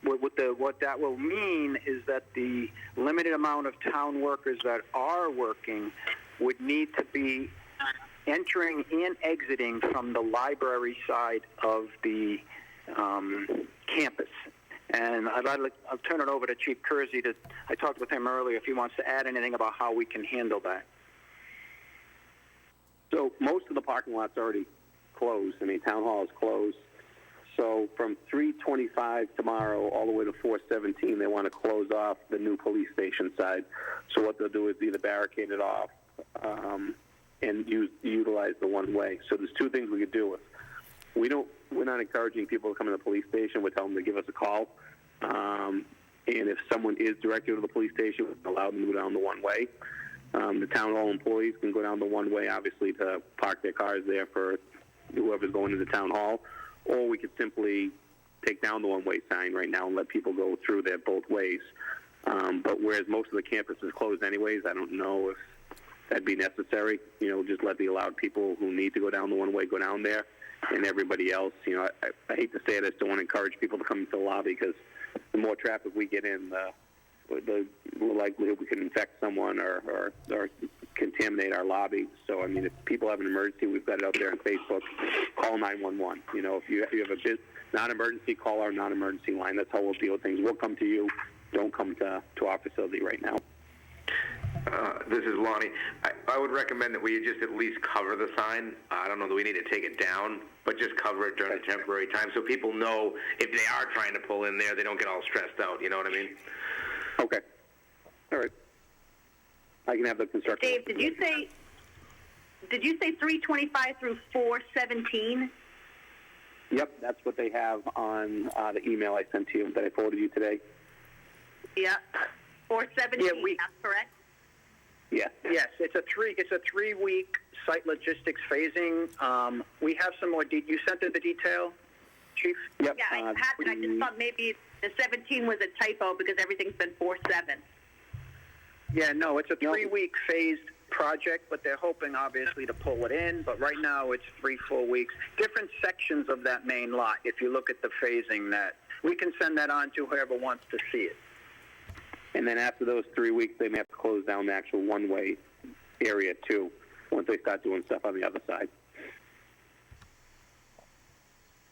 O: What that will mean is that the limited amount of town workers that are working would need to be entering and exiting from the library side of the campus. And I'll turn it over to Chief Kersey. I talked with him earlier if he wants to add anything about how we can handle that.
N: So most of the parking lot's already closed. I mean, Town Hall is closed. So from 325 tomorrow all the way to 417, they want to close off the new police station side. So what they'll do is either barricade it off and utilize the one-way. So there's two things we could do. We're not encouraging people to come to the police station. We're telling them to give us a call. And if someone is directed to the police station, we allow them to go down the one-way. The town hall employees can go down the one-way, obviously, to park their cars there for whoever's going into town hall, or we could simply take down the one-way sign right now and let people go through there both ways. But whereas most of the campus is closed anyways, I don't know if that'd be necessary. Just let the allowed people who need to go down the one-way go down there, and everybody else, I hate to say it, I just don't want to encourage people to come into the lobby, because the more traffic we get in, the more likelihood we can infect someone or contaminate our lobby. So, if people have an emergency, we've got it out there on Facebook, call 911. If you have a non-emergency, call our non-emergency line. That's how we'll deal with things. We'll come to you. Don't come to our facility right now.
B: This is Lonnie. I would recommend that we just at least cover the sign. I don't know that we need to take it down, but just cover it during the temporary time so people know if they are trying to pull in there, they don't get all stressed out. You know what I mean?
N: Okay. All right. I can have the construction.
I: Dave, did you say 325 through 417?
N: Yep, that's what they have on the email I sent to you that I forwarded you today.
I: Yeah. 417, that's correct?
N: Yeah.
O: Yes, it's a 3-week site logistics phasing. We have some more detail. You sent it the detail, Chief?
N: Yep.
I: Yeah, I had it. I just thought maybe the 17 was a typo because everything's been 4-7.
O: Yeah, no, it's a 3-week phased project, but they're hoping obviously to pull it in. But right now it's 3 full weeks. Different sections of that main lot. If you look at the phasing, that we can send that on to whoever wants to see it.
N: And then after those 3 weeks, they may have to close down the actual one-way area too, once they start doing stuff on the other side.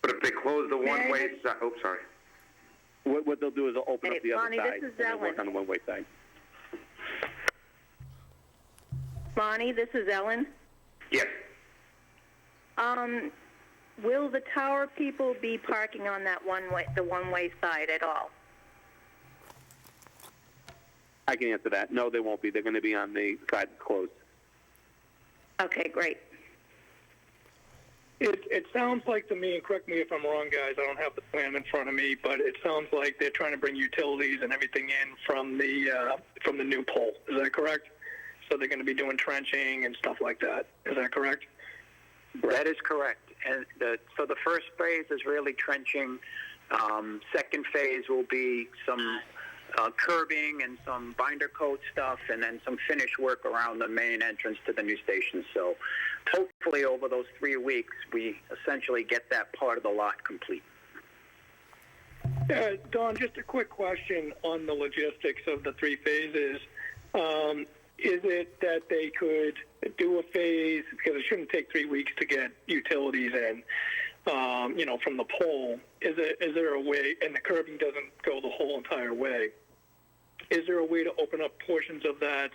B: But if they close the one-way side, sorry.
N: What they'll do is they'll open up the
K: Lonnie,
N: other side
K: this is
N: and
K: Ellen.
N: work on the one-way side.
K: Lonnie, this is Ellen.
B: Yes.
K: Will the tower people be parking on that one-way side at all?
N: I can answer that. No, they won't be. They're going to be on the side that's closed.
K: Okay, great.
E: It sounds like to me, and correct me if I'm wrong, guys, I don't have the plan in front of me, but it sounds like they're trying to bring utilities and everything in from the new pole. Is that correct? So they're going to be doing trenching and stuff like that. Is that correct?
O: That is correct. And so the first phase is really trenching. Second phase will be some curbing and some binder coat stuff, and then some finish work around the main entrance to the new station. So hopefully over those 3 weeks, we essentially get that part of the lot complete.
E: Don, just a quick question on the logistics of the 3 phases. Is it that they could do a phase, because it shouldn't take 3 weeks to get utilities in, from the pole? Is there a way, and the curbing doesn't go the whole entire way, is there a way to open up portions of that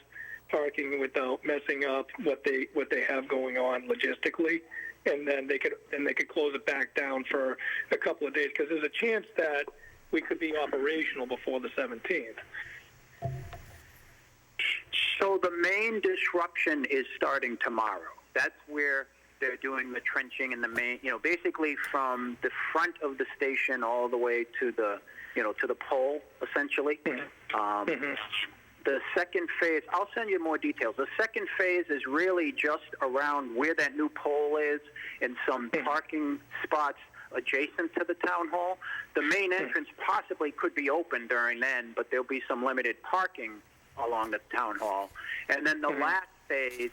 E: parking without messing up what they have going on logistically, and then they could close it back down for a couple of days? Because there's a chance that we could be operational before the 17th.
O: So the main disruption is starting tomorrow. That's where they're doing the trenching and the main, basically from the front of the station all the way to the, to the pole, essentially. The second phase, I'll send you more details. The second phase is really just around where that new pole is and some parking spots adjacent to the town hall. The main entrance possibly could be open during then, but there'll be some limited parking along the town hall. And then the last phase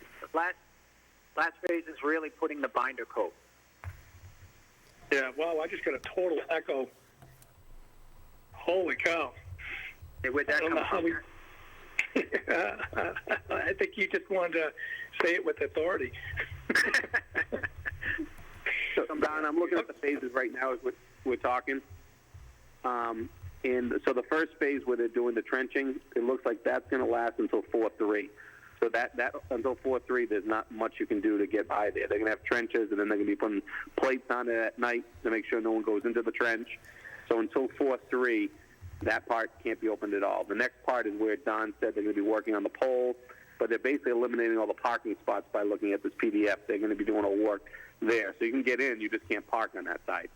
O: is really putting the binder coat.
E: Yeah, wow, I just got a total echo. Holy cow.
O: Where'd that come from?
E: I think you just wanted to say it with authority.
N: So, Don, I'm looking at the phases right now as we're talking. And so the first phase where they're doing the trenching, it looks like that's going to last until 4/3. So that until 4/3, there's not much you can do to get by there. They're going to have trenches, and then they're going to be putting plates on it at night to make sure no one goes into the trench. So until 4/3, that part can't be opened at all. The next part is where Don said they're going to be working on the pole, but they're basically eliminating all the parking spots by looking at this PDF. They're going to be doing all work there. So you can get in, you just can't park on that side.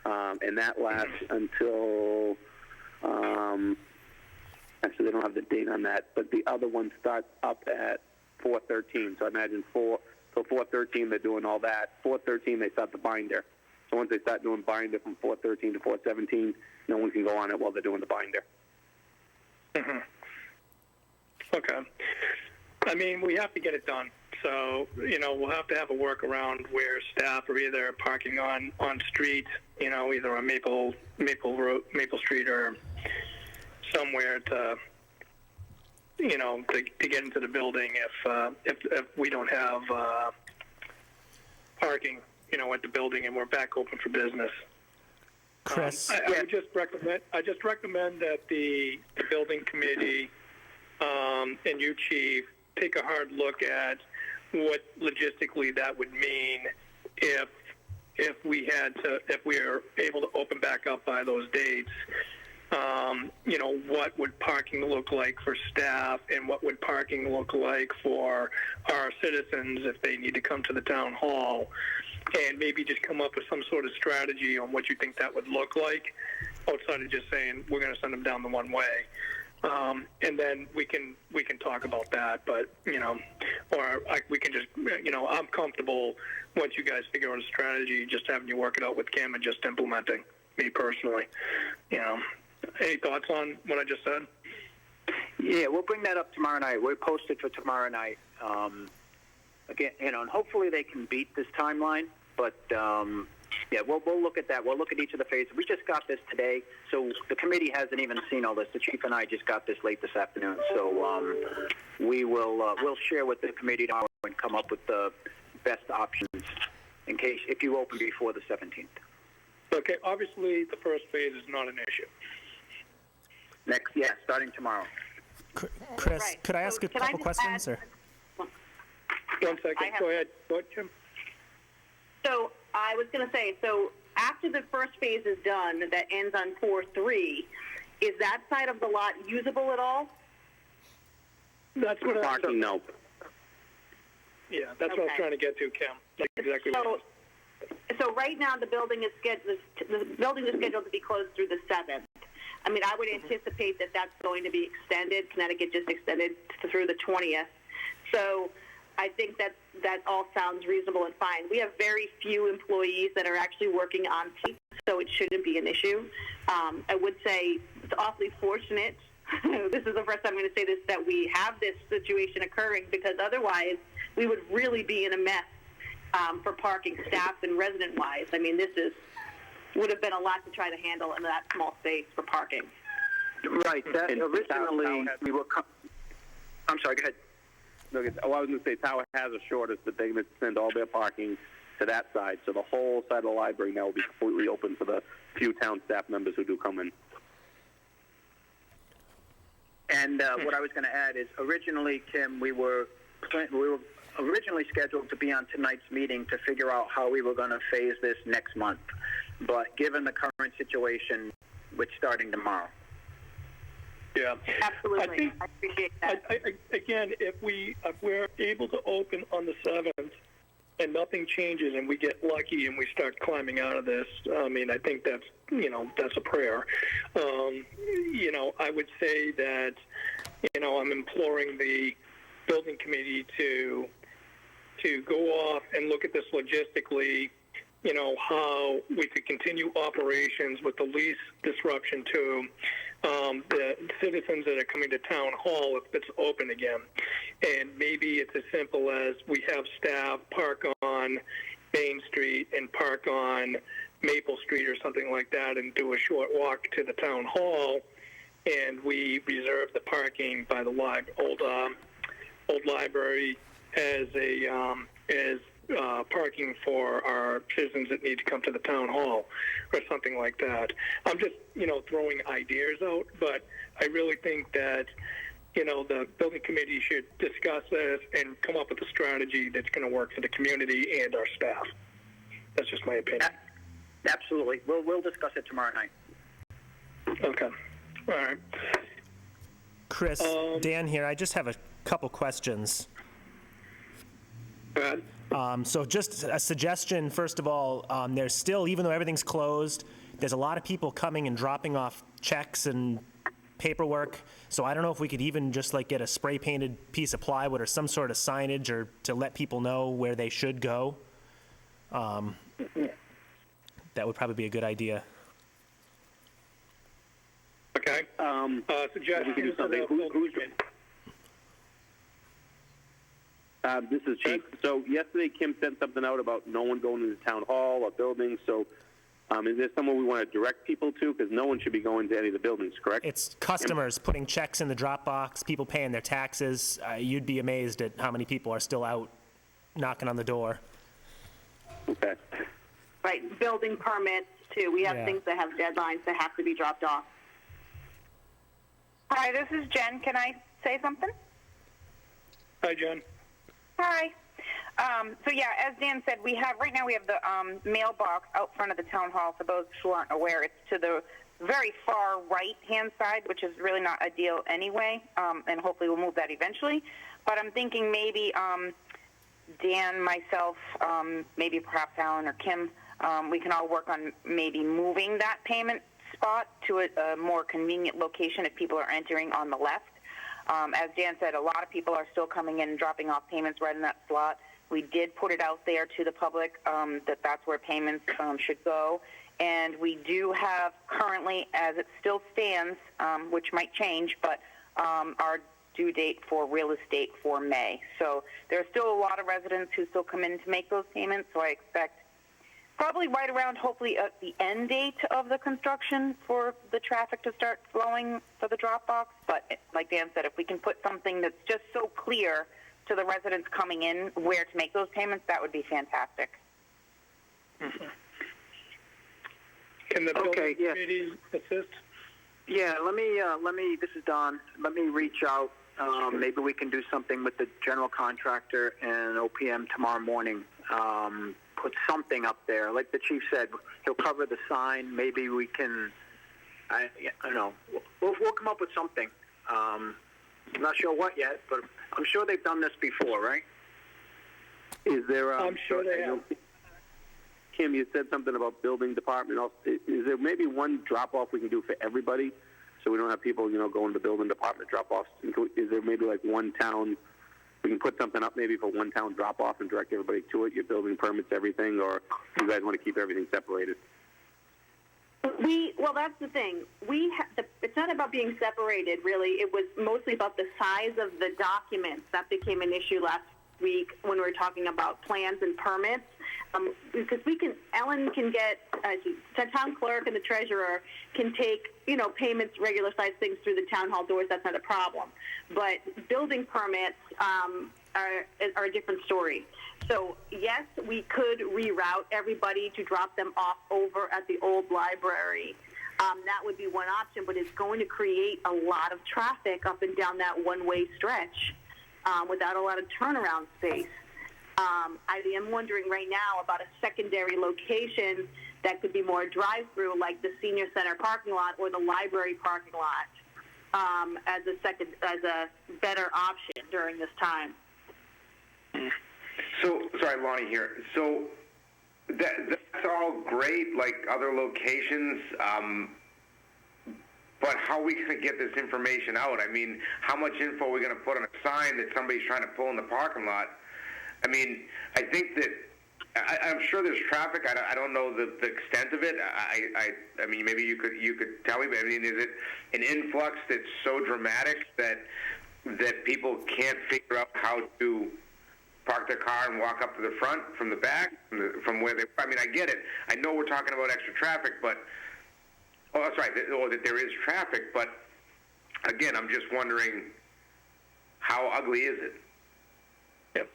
N: And that lasts until... actually, they don't have the date on that, but the other one starts up at 4/13. So I imagine So 413, they're doing all that. 413, they start the binder. So once they start doing binder from 413 to 417, no one can go on it while they're doing the binder.
E: Mm-hmm. Okay. I mean, we have to get it done. So, we'll have to have a workaround where staff are either parking on street, either on Maple Street or somewhere to get into the building if we don't have parking, at the building and we're back open for business.
F: Chris?
E: I just recommend that the building committee and you, Chief, take a hard look at what logistically that would mean if we are able to open back up by those dates. What would parking look like for staff, and what would parking look like for our citizens if they need to come to the town hall, and maybe just come up with some sort of strategy on what you think that would look like, outside of just saying we're going to send them down the one way. And then we can talk about that, but we can just I'm comfortable once you guys figure out a strategy, just having you work it out with Kim and just implementing. Me personally, any thoughts on what I just said?
O: Yeah, we'll bring that up tomorrow night. We'll post it for tomorrow night. Again, and hopefully they can beat this timeline. But yeah, we'll look at that. We'll look at each of the phases. We just got this today, so the committee hasn't even seen all this. The chief and I just got this late this afternoon. So we'll share with the committee tomorrow and come up with the best options if you open before the 17th.
E: Okay. Obviously, the first phase is not an issue.
O: Starting tomorrow.
F: Chris,
I: Right.
F: could I ask a couple questions? Or?
E: 1 second. Go ahead, Kim.
I: So I was going to say, so after the first phase is done, that ends on 4-3, is that side of the lot usable at all?
E: That's what
N: Parking, no.
E: Yeah, that's what I was trying to get to, Kim. That's exactly what.
I: So right now the building is scheduled to be closed through the 7th. I mean, I would anticipate that that's going to be extended. Connecticut just extended through the 20th. So I think that all sounds reasonable and fine. We have very few employees that are actually working on site, so it shouldn't be an issue. I would say it's awfully fortunate. This is the first time I'm going to say this, that we have this situation occurring, because otherwise we would really be in a mess for parking, staff and resident-wise. I mean, would have been a lot to try to handle in that small space for parking.
O: Right. Originally, we were. I'm sorry. Go ahead.
N: No, I was going to say Tower has assured us that they're going to send all their parking to that side, so the whole side of the library now will be completely open for the few town staff members who do come in.
O: And what I was going to add is, originally, Kim, we were originally scheduled to be on tonight's meeting to figure out how we were going to phase this next month. But given the current situation, we're starting tomorrow.
E: Yeah,
I: absolutely. I appreciate that.
E: Again, if we're able to open on the 7th and nothing changes and we get lucky and we start climbing out of this, I mean, I think that's a prayer. I would say that, I'm imploring the building committee to go off and look at this logistically, how we could continue operations with the least disruption to the citizens that are coming to town hall if it's open again. And maybe it's as simple as we have staff park on Main Street and park on Maple Street or something like that and do a short walk to the town hall, and we reserve the parking by the old library as parking for our citizens that need to come to the town hall or something like that. I'm just, throwing ideas out, but I really think that, the building committee should discuss this and come up with a strategy that's going to work for the community and our staff. That's just my opinion.
O: Absolutely. We'll discuss it tomorrow night.
E: Okay. All right.
F: Chris, Dan here. I just have a couple questions.
E: Go ahead.
F: So just a suggestion, first of all, there's still, even though everything's closed, there's a lot of people coming and dropping off checks and paperwork. So I don't know if we could even just like get a spray painted piece of plywood or some sort of signage or to let people know where they should go. That would probably be a good idea.
E: Okay. Suggestion
N: we can do something. This is Chief. So yesterday, Kim sent something out about no one going into town hall or buildings. So is there someone we want to direct people to? Because no one should be going to any of the buildings, correct?
F: It's customers putting checks in the drop box, people paying their taxes. You'd be amazed at how many people are still out knocking on the door.
N: Okay.
I: Right, building permits too. We have things that have deadlines that have to be dropped off.
C: Hi, this is Jen. Can I say something?
E: Hi, Jen.
C: Hi. So yeah, as Dan said, right now we have the mailbox out front of the town hall. For those who aren't aware, it's to the very far right-hand side, which is really not ideal anyway, and hopefully we'll move that eventually. But I'm thinking maybe Dan, myself, maybe perhaps Alan or Kim, we can all work on maybe moving that payment spot to a more convenient location if people are entering on the left. As Dan said, a lot of people are still coming in and dropping off payments right in that slot. We did put it out there to the public that that's where payments should go. And we do have currently, as it still stands, which might change, but our due date for real estate for May. So there are still a lot of residents who still come in to make those payments, so I expect probably right around, hopefully, at the end date of the construction for the traffic to start flowing for the drop box. But like Dan said, if we can put something that's just so clear to the residents coming in where to make those payments, that would be fantastic.
E: Mm-hmm. Can the building committee assist?
O: Yeah, let me, this is Don. Let me reach out. Maybe we can do something with the general contractor and OPM tomorrow morning. Put something up there. Like the chief said, he'll cover the sign. Maybe we can, I don't know, we'll come up with something. I'm not sure what yet, but I'm sure they've done this before, right?
N: Is there?
E: I'm sure they have.
N: Kim, you said something about building department. Is there maybe one drop-off we can do for everybody so we don't have people, going to the building department drop-offs? Is there maybe like one town, we can put something up maybe for one town drop-off and direct everybody to it, your building permits, everything, or you guys want to keep everything separated?
I: Well, that's the thing. It's not about being separated, really. It was mostly about the size of the documents. That became an issue last week when we were talking about plans and permits. Because Ellen can get, the town clerk and the treasurer can take, payments, regular size things through the town hall doors. That's not a problem. But building permits are a different story. So yes, we could reroute everybody to drop them off over at the old library. That would be one option, but it's going to create a lot of traffic up and down that one-way stretch without a lot of turnaround space. I am wondering right now about a secondary location that could be more drive-through, like the senior center parking lot or the library parking lot, as a better option during this time.
B: So, sorry, Lonnie here. So that's all great, like other locations, but how are we going to get this information out? I mean, how much info are we going to put on a sign that somebody's trying to pull in the parking lot? I mean, I think that I'm sure there's traffic. I don't know the extent of it. I mean, maybe you could tell me. But I mean, is it an influx that's so dramatic that people can't figure out how to park their car and walk up to the front from the back, from where they? I mean, I get it. I know we're talking about extra traffic, but that's right. Or that there is traffic, but again, I'm just wondering how ugly is it?
E: Yep.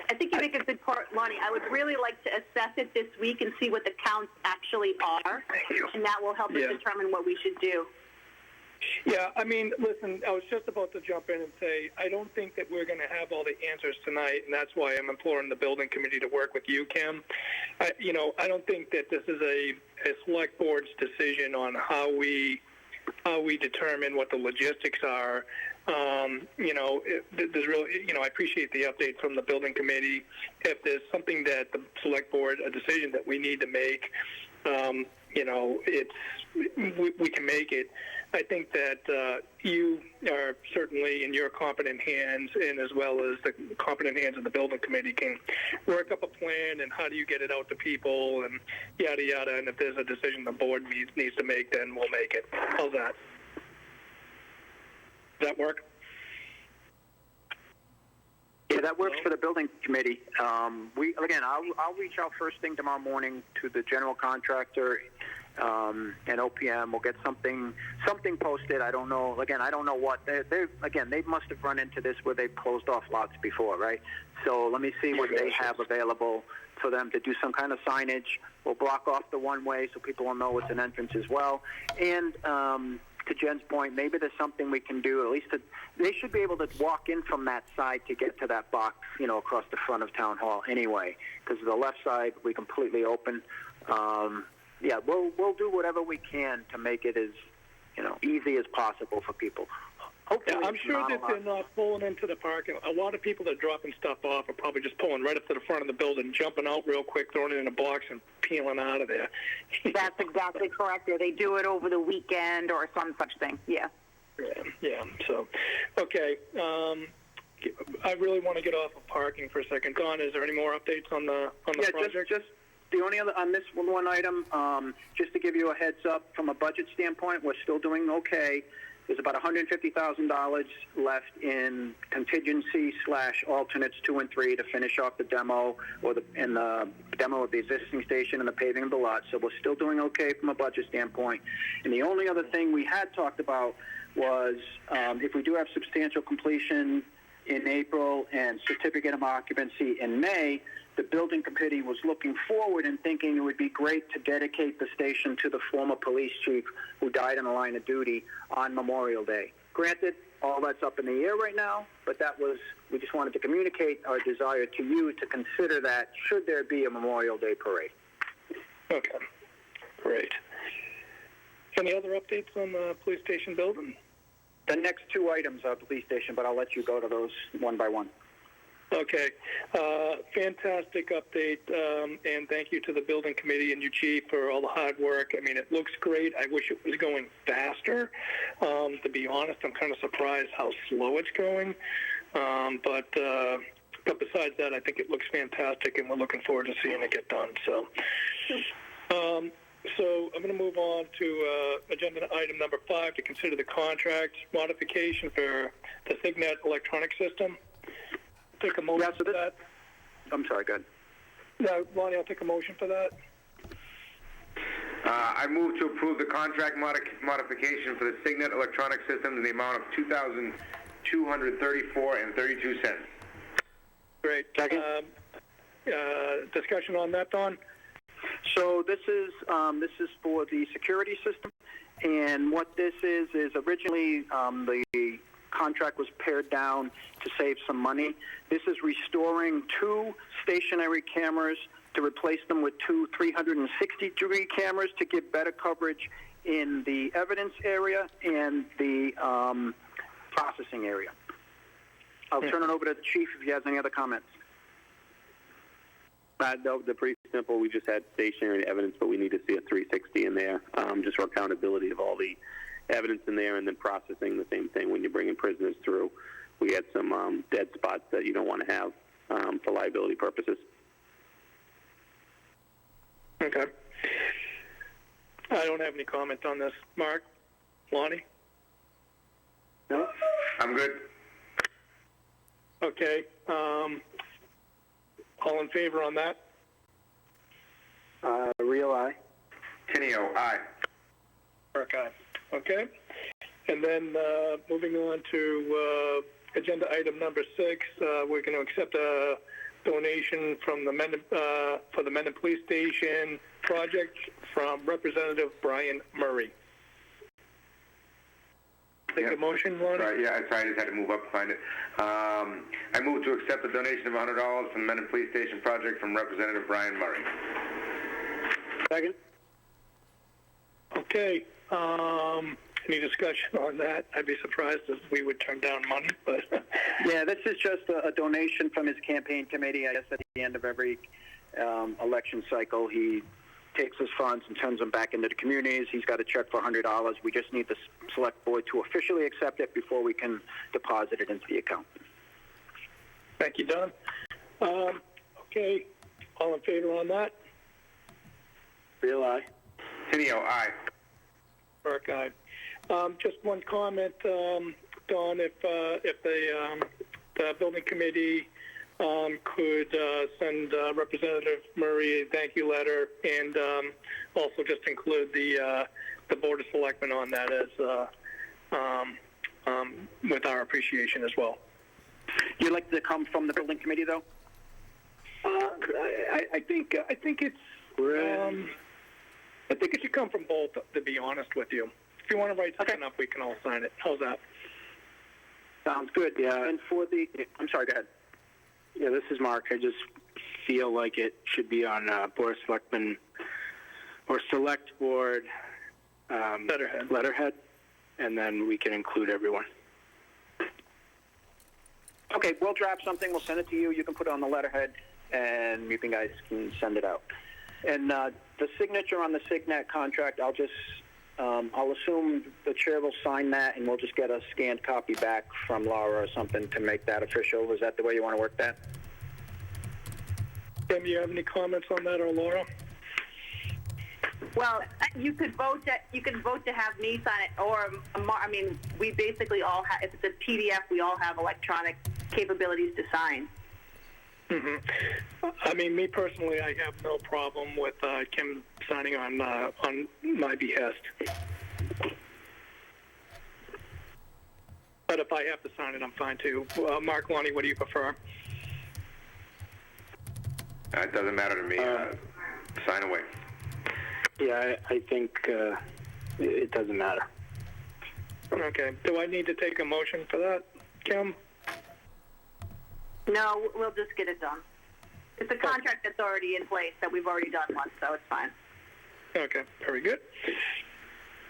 I: I think you make a good point, Lonnie. I would really like to assess it this week and see what the counts actually are, and that will help us determine what we should do.
E: Yeah, I mean, listen, I was just about to jump in and say, I don't think that we're going to have all the answers tonight, and that's why I'm imploring the building committee to work with you, Kim. I don't think that this is a select board's decision on how we determine what the logistics are. There's really, I appreciate the update from the building committee. If there's something that the select board, a decision that we need to make, we can make it. I think that you are certainly in your competent hands, and as well as the competent hands of the building committee, can work up a plan and how do you get it out to people and yada yada. And if there's a decision the board needs to make, then we'll make it. How's that? Does that work?
O: Yeah, that works for the building committee. I'll reach out first thing tomorrow morning to the general contractor and OPM. We'll get something posted. I don't know. Again, I don't know what they must have run into this where they've closed off lots before, right? So let me see what they have available for them to do some kind of signage. We'll block off the one way so people will know it's an entrance as well. And to Jen's point, maybe there's something we can do. At least they should be able to walk in from that side to get to that box, across the front of Town Hall anyway. Because the left side we completely open. We'll do whatever we can to make it as easy as possible for people. Hopefully,
E: I'm sure that they're not pulling into the parking. A lot of people that are dropping stuff off are probably just pulling right up to the front of the building, jumping out real quick, throwing it in a box, and peeling out of there.
C: That's exactly correct. Or they do it over the weekend or some such thing. Yeah.
E: Yeah. So, okay. I really want to get off of parking for a second. Don, is there any more updates on the project?
O: Just the only other on this one item, just to give you a heads up from a budget standpoint, we're still doing okay. There's about $150,000 left in contingency/alternates 2 and 3 to finish off the demo the demo of the existing station and the paving of the lot. So we're still doing okay from a budget standpoint. And the only other thing we had talked about was if we do have substantial completion in April and certificate of occupancy in May, the building committee was looking forward and thinking it would be great to dedicate the station to the former police chief who died in the line of duty on Memorial Day. Granted, all that's up in the air right now, but we just wanted to communicate our desire to you to consider that should there be a Memorial Day parade.
E: Okay, great. Any other updates on the police station building?
O: The next two items are police station, but I'll let you go to those one by one.
E: Okay. Fantastic update, and thank you to the building committee and you, Chief, for all the hard work. I mean, it looks great. I wish it was going faster. To be honest, I'm kind of surprised how slow it's going. But besides that, I think it looks fantastic, and we're looking forward to seeing it get done. So I'm going to move on to agenda item number 5 to consider the contract modification for the Signet electronic system. Take a motion for that.
O: I'm sorry, go ahead.
E: No, Lonnie, I'll take a motion for that.
B: I move to approve the contract modification for the Signet electronic system in the amount of $2,234.32.
E: Great. Second. Discussion on that, Don?
O: So this is for the security system, and what this is originally the contract was pared down to save some money. This is restoring 2 stationary cameras to replace them with 2 360-degree cameras to give better coverage in the evidence area and the processing area. I'll turn it over to the Chief if he has any other comments.
N: They're pretty simple. We just had stationary evidence, but we need to see a 360 in there, just for accountability of all the evidence in there, and then processing the same thing when you're bringing prisoners through. We had some dead spots that you don't want to have for liability purposes.
E: Okay. I don't have any comment on this. Mark? Lonnie?
O: No?
B: I'm good.
E: Okay. All in favor on that?
O: Real aye.
B: Tenio, aye.
E: Burke, aye. Okay. And then moving on to agenda item number 6, we're going to accept a donation from the for the Mendon Police Station project from Representative Brian Murray. Take a motion, Lonnie?
B: Right, yeah, sorry, I just had to move up to find it. I move to accept the donation of $100 from the Mendon Police Station project from Representative Brian Murray.
O: Second.
E: Okay. Any discussion on that? I'd be surprised if we would turn down money, but...
O: Yeah, this is just a donation from his campaign committee. I guess at the end of every election cycle, he takes his funds and sends them back into the communities. He's got a check for $100. We just need the select board to officially accept it before we can deposit it into the account.
E: Thank you, Don. Okay, all in favor on that?
L: Real aye.
B: Tenio, aye.
E: Burke, aye. Just one comment, Don, if the building committee could send Representative Murray a thank you letter, and also just include the Board of Selectmen on that as with our appreciation as well.
O: You'd like to come from the building committee, though?
E: I think it's I think it should come from both, to be honest with you. If you want to write something up, we can all sign it. How's that?
O: Sounds good.
L: Yeah.
O: And for the, I'm sorry, go ahead.
A: Yeah, this is Mark. I just feel like it should be on Board of Selectmen or Select Board letterhead, and then we can include everyone.
O: Okay, we'll draft something. We'll send it to you. You can put it on the letterhead, and you guys can send it out. And the signature on the Signet contract, I'll assume the chair will sign that, and we'll just get a scanned copy back from Laura or something to make that official. Is that the way you want to work that?
E: Tim, do you have any comments on that, or Laura?
I: Well, you could vote to have me sign it, or I mean, we basically all have. If it's a PDF, we all have electronic capabilities to sign.
E: Mm-hmm. I mean, me personally, I have no problem with Kim signing on my behest. But if I have to sign it, I'm fine too. Mark, Lonnie, what do you prefer?
B: It doesn't matter to me. Sign away.
A: Yeah, I think it doesn't matter.
E: Okay. Do I need to take a motion for that, Kim?
I: No, we'll just get it done. It's a contract that's already in place that we've already done once, so it's fine.
E: Okay, very good.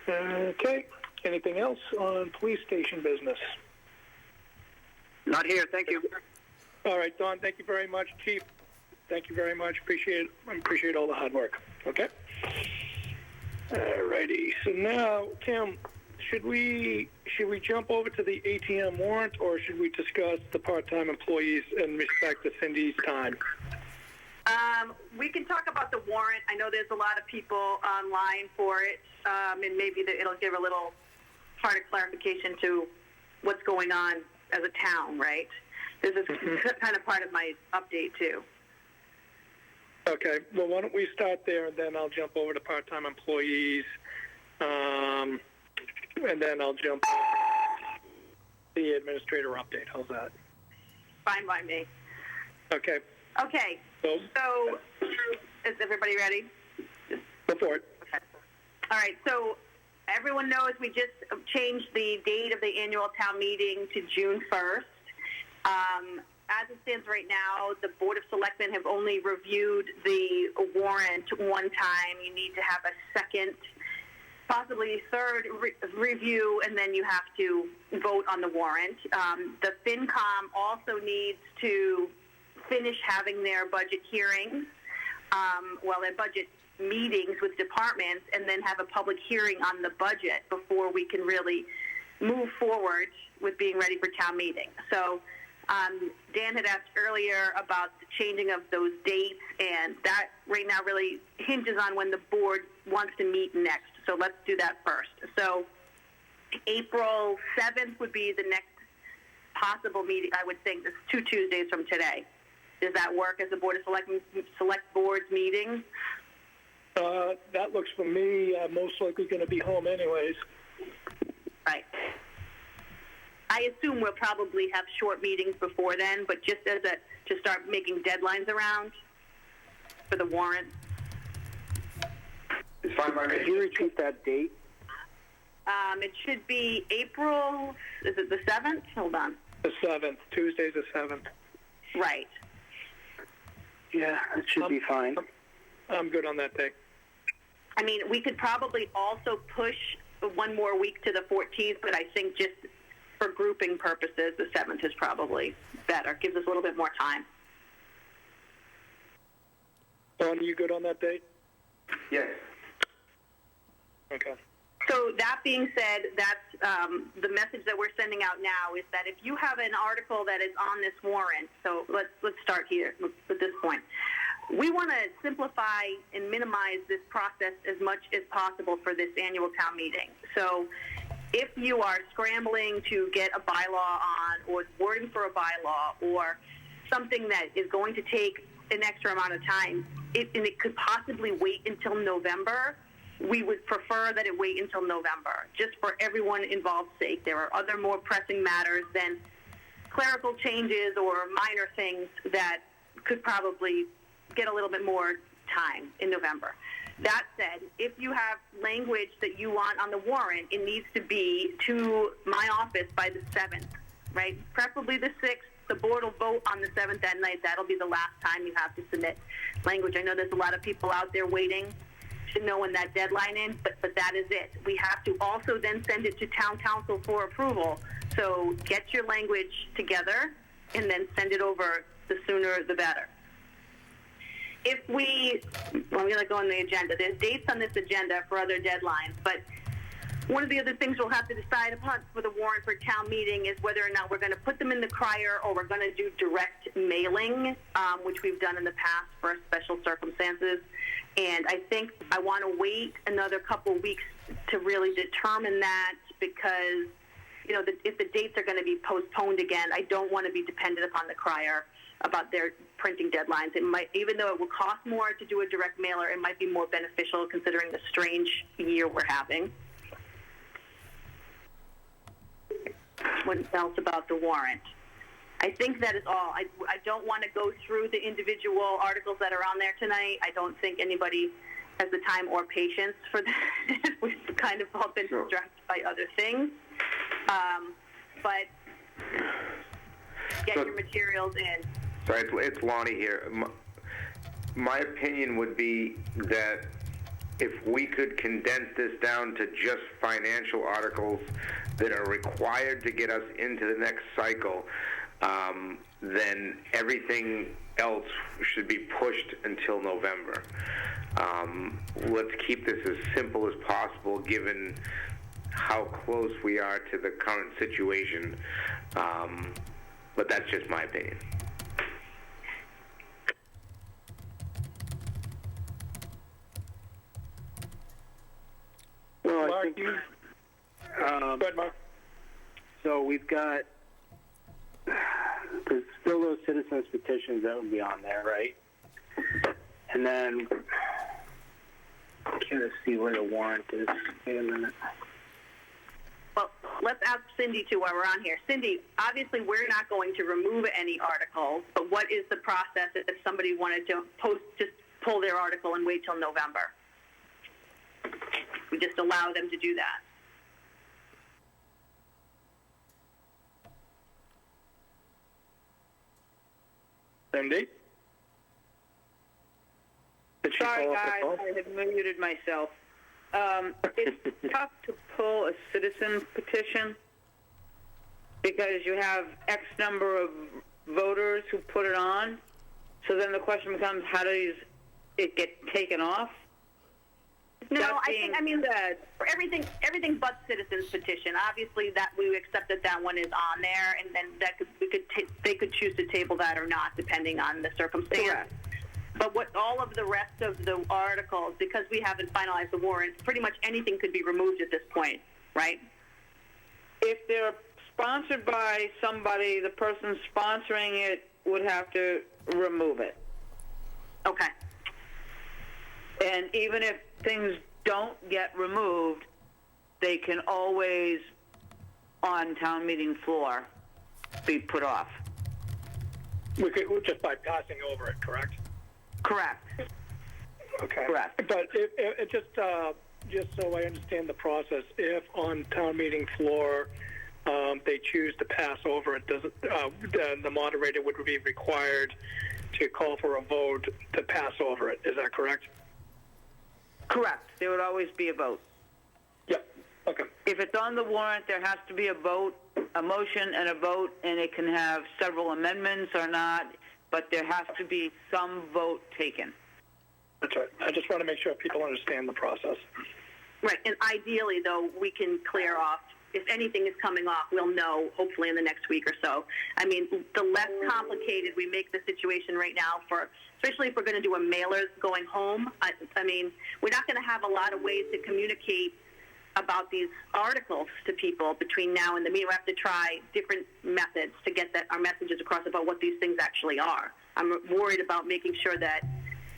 E: Okay, anything else on police station business?
O: Not here, thank you.
E: All right, Don, thank you very much. Chief, thank you very much. Appreciate it. I appreciate all the hard work. Okay? All righty. So now, Tim, should we jump over to the ATM warrant, or should we discuss the part-time employees in respect to Cindy's time?
I: We can talk about the warrant. I know there's a lot of people online for it, and maybe it'll give a little part of clarification to what's going on as a town, right? This is kind of part of my update, too.
E: Okay. Well, why don't we start there, and then I'll jump over to part-time employees, and then I'll jump the administrator update. How's that?
I: Fine by me.
E: Okay.
I: Okay. So is everybody ready?
E: Go for it.
I: Okay. All right. So everyone knows we just changed the date of the annual town meeting to June 1st. As it stands right now, the Board of Selectmen have only reviewed the warrant one time. You need to have a second, possibly third review, and then you have to vote on the warrant. The FinCom also needs to finish having their budget hearings, their budget meetings with departments, and then have a public hearing on the budget before we can really move forward with being ready for town meeting. So Dan had asked earlier about the changing of those dates, and that right now really hinges on when the board wants to meet next. So let's do that first. So April 7th would be the next possible meeting, I would think. It's 2 Tuesdays from today. Does that work as the Board of Select Board's meeting?
E: That looks for me most likely going to be home anyways.
I: Right. I assume we'll probably have short meetings before then, but just as to start making deadlines around for the warrant.
B: It's fine by me.
O: Could you repeat that date?
I: It should be April, is it the 7th? Hold on.
E: The 7th. Tuesday's the 7th.
I: Right.
O: Yeah, it should be fine.
E: I'm good on that day.
I: I mean, we could probably also push one more week to the 14th, but I think just for grouping purposes, the 7th is probably better. Gives us a little bit more time.
E: Don, are you good on that date?
B: Yes.
E: Okay.
I: So that being said, that's the message that we're sending out now is that if you have an article that is on this warrant, so let's start here at this point. We want to simplify and minimize this process as much as possible for this annual town meeting. So if you are scrambling to get a bylaw on or wording for a bylaw or something that is going to take an extra amount of time, and it could possibly wait until November, we would prefer that it wait until November, just for everyone involved's sake. There are other more pressing matters than clerical changes or minor things that could probably get a little bit more time in November. That said, if you have language that you want on the warrant, it needs to be to my office by the 7th, right? Preferably the 6th. The board will vote on the 7th that night. That'll be the last time you have to submit language. I know there's a lot of people out there waiting to know when that deadline is, but that is it. We have to also then send it to town council for approval. So get your language together and then send it over. The sooner the better. I'm going to go on the agenda. There's dates on this agenda for other deadlines, but one of the other things we'll have to decide upon for the warrant for town meeting is whether or not we're going to put them in the crier or we're going to do direct mailing, which we've done in the past for special circumstances. And I think I want to wait another couple weeks to really determine that because, you know, if the dates are going to be postponed again, I don't want to be dependent upon the crier about their printing deadlines. It might, even though it will cost more to do a direct mailer, it might be more beneficial considering the strange year we're having. What else about the warrant? I think that is all. I don't want to go through the individual articles that are on there tonight. I don't think anybody has the time or patience for that. We've kind of all been distracted by other things. But get your materials in.
B: Sorry, it's Lonnie here. My opinion would be that if we could condense this down to just financial articles that are required to get us into the next cycle, then everything else should be pushed until November. Let's keep this as simple as possible given how close we are to the current situation. But that's just my opinion.
P: Well,
E: Mark,
P: I think,
E: Mark.
P: So we've got, there's still those citizens petitions that would be on there, right? And then, I'm trying to see where the warrant is. Wait a minute.
I: Well, let's ask Cindy too while we're on here. Cindy, obviously we're not going to remove any articles, but what is the process if somebody wanted to just pull their article and wait till November? We just allow them to do that.
E: Cindy?
G: Sorry, guys, I had muted myself. It's tough to pull a citizen petition because you have X number of voters who put it on. So then the question becomes, how does it get taken off?
I: No, I mean, for everything but citizens petition. Obviously, that we accepted that one is on there, and then they could choose to table that or not, depending on the circumstance. Correct. But what all of the rest of the articles, because we haven't finalized the warrant, pretty much anything could be removed at this point, right?
G: If they're sponsored by somebody, the person sponsoring it would have to remove it.
I: Okay.
G: And even if things don't get removed, they can always, on town meeting floor, be put off.
E: We could just by passing over it, correct?
G: Correct.
E: Okay.
G: Correct.
E: But it just so I understand the process, if on town meeting floor they choose to pass over it, doesn't then the moderator would be required to call for a vote to pass over it? Is that correct?
G: Correct. There would always be a vote.
E: Yep. Okay.
G: If it's on the warrant, there has to be a vote, a motion and a vote, and it can have several amendments or not, but there has to be some vote taken.
E: That's right. I just want to make sure people understand the process.
I: Right, and ideally, though, we can clear off, if anything is coming off, we'll know, hopefully, in the next week or so. I mean, the less complicated we make the situation right now, especially if we're going to do a mailer going home, I mean, we're not going to have a lot of ways to communicate about these articles to people between now and the meeting. We have to try different methods to get our messages across about what these things actually are. I'm worried about making sure that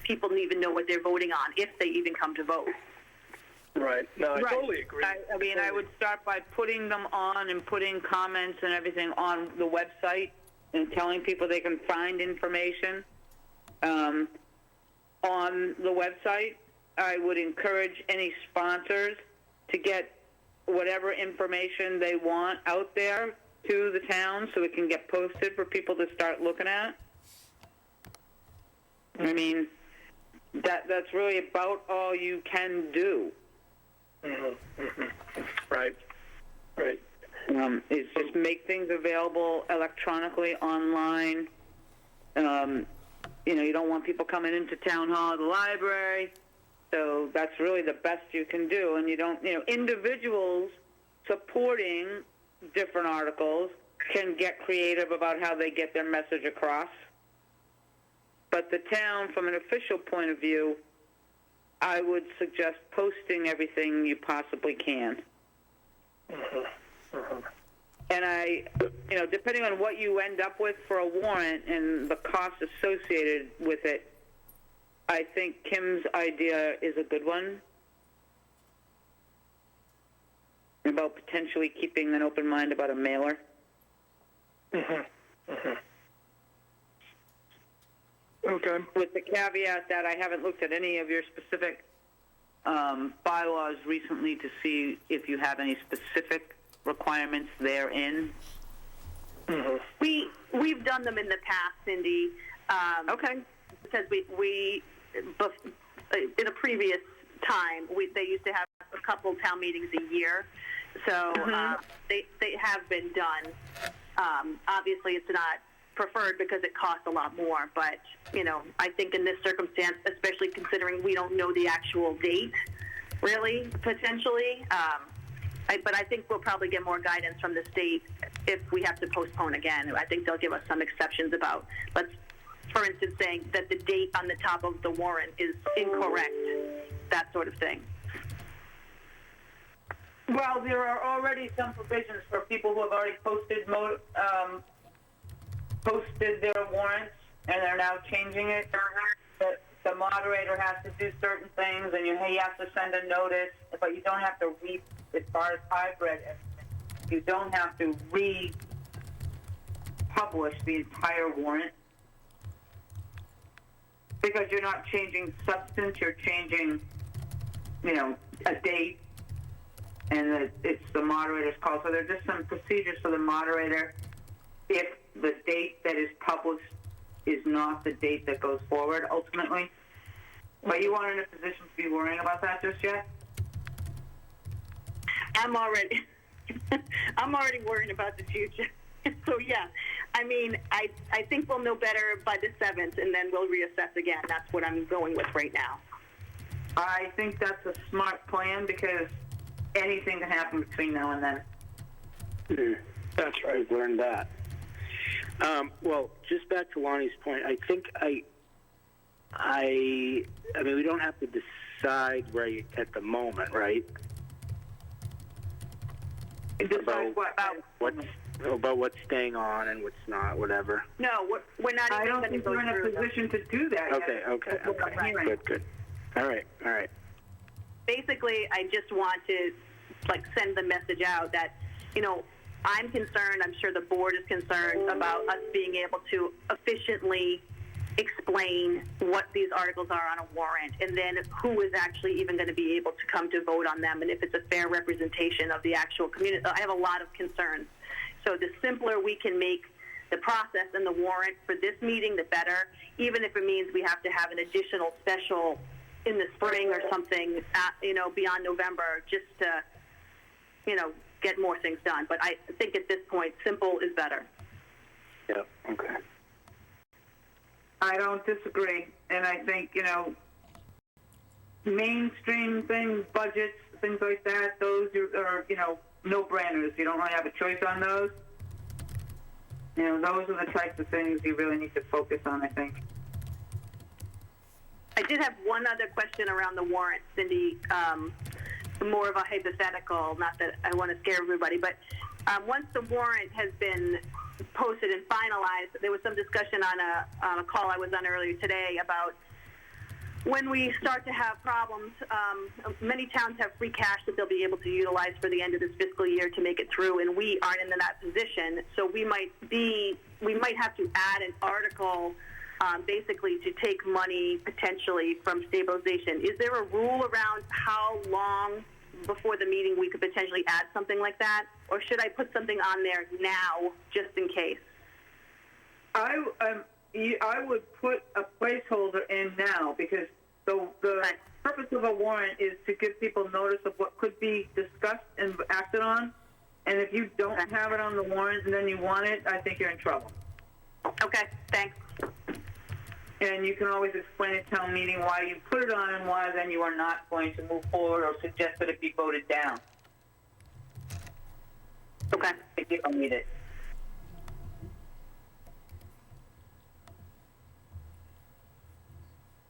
I: people don't even know what they're voting on, if they even come to vote.
E: Right. No, I totally agree.
G: I mean, I would start by putting them on and putting comments and everything on the website and telling people they can find information on the website. I would encourage any sponsors to get whatever information they want out there to the town so it can get posted for people to start looking at. I mean, that's really about all you can do.
E: Right. Right.
G: It's just make things available electronically, online. You don't want people coming into town hall or the library. So that's really the best you can do. And you don't, individuals supporting different articles can get creative about how they get their message across. But the town, from an official point of view, I would suggest posting everything you possibly can. And depending on what you end up with for a warrant and the cost associated with it, I think Kim's idea is a good one about potentially keeping an open mind about a mailer.
E: Okay.
G: With the caveat that I haven't looked at any of your specific bylaws recently to see if you have any specific requirements therein.
I: We've done them in the past, Cindy.
G: Okay.
I: Because we in a previous time, they used to have a couple town meetings a year, so they have been done. Obviously, it's not preferred because it costs a lot more, but I think in this circumstance, especially considering we don't know the actual date, really, potentially, but I think we'll probably get more guidance from the state if we have to postpone again. I think they'll give us some exceptions about, for instance, saying that the date on the top of the warrant is incorrect, that sort of thing.
G: Well, there are already some provisions for people who have already posted their warrants, and they're now changing it. The moderator has to do certain things, and he has to send a notice, but you don't have to read, as far as I've read it, you don't have to republish the entire warrant, because you're not changing substance, you're changing, a date, and it's the moderator's call. So there's just some procedures for the moderator if the date that is published is not the date that goes forward ultimately. But you aren't in a position to be worrying about that just yet?
I: I'm already worrying about the future. So yeah, I mean, I think we'll know better by the 7th, and then we'll reassess again. That's what I'm going with right now.
G: I think that's a smart plan because anything can happen between now and then.
P: That's right. We've learned that. Well, just back to Lonnie's point, I think I mean, we don't have to decide right at the moment, right?
G: Decide
P: about what's staying on and what's not, whatever.
I: No, we're not even
G: I don't think we're in a position to do that yet.
P: Okay. Good. All right.
I: Basically, I just want to send the message out that, I'm concerned, I'm sure the board is concerned about us being able to efficiently explain what these articles are on a warrant, and then who is actually even going to be able to come to vote on them, and if it's a fair representation of the actual community. I have a lot of concerns. So the simpler we can make the process and the warrant for this meeting, the better, even if it means we have to have an additional special in the spring or something, beyond November, just to, get more things done. But I think at this point, simple is better.
P: Yeah, okay.
G: I don't disagree. And I think, mainstream things, budgets, things like that, those are, no-brainers. You don't really have a choice on those. Those are the types of things you really need to focus on, I think.
I: I did have one other question around the warrant, Cindy. More of a hypothetical, not that I want to scare everybody, but once the warrant has been posted and finalized, there was some discussion on a call I was on earlier today about when we start to have problems. Many towns have free cash that they'll be able to utilize for the end of this fiscal year to make it through, and we aren't in that position. So we might have to add an article basically to take money potentially from stabilization. Is there a rule around how long before the meeting we could potentially add something like that? Or should I put something on there now just in case?
G: I would put a placeholder in now because the purpose of a warrant is to give people notice of what could be discussed and acted on. And if you don't have it on the warrant and then you want it, I think you're in trouble.
I: Okay, thanks.
G: And you can always explain at town meeting why you put it on and why then you are not going to move forward or suggest that it be voted down.
I: Okay.
G: If you don't need it.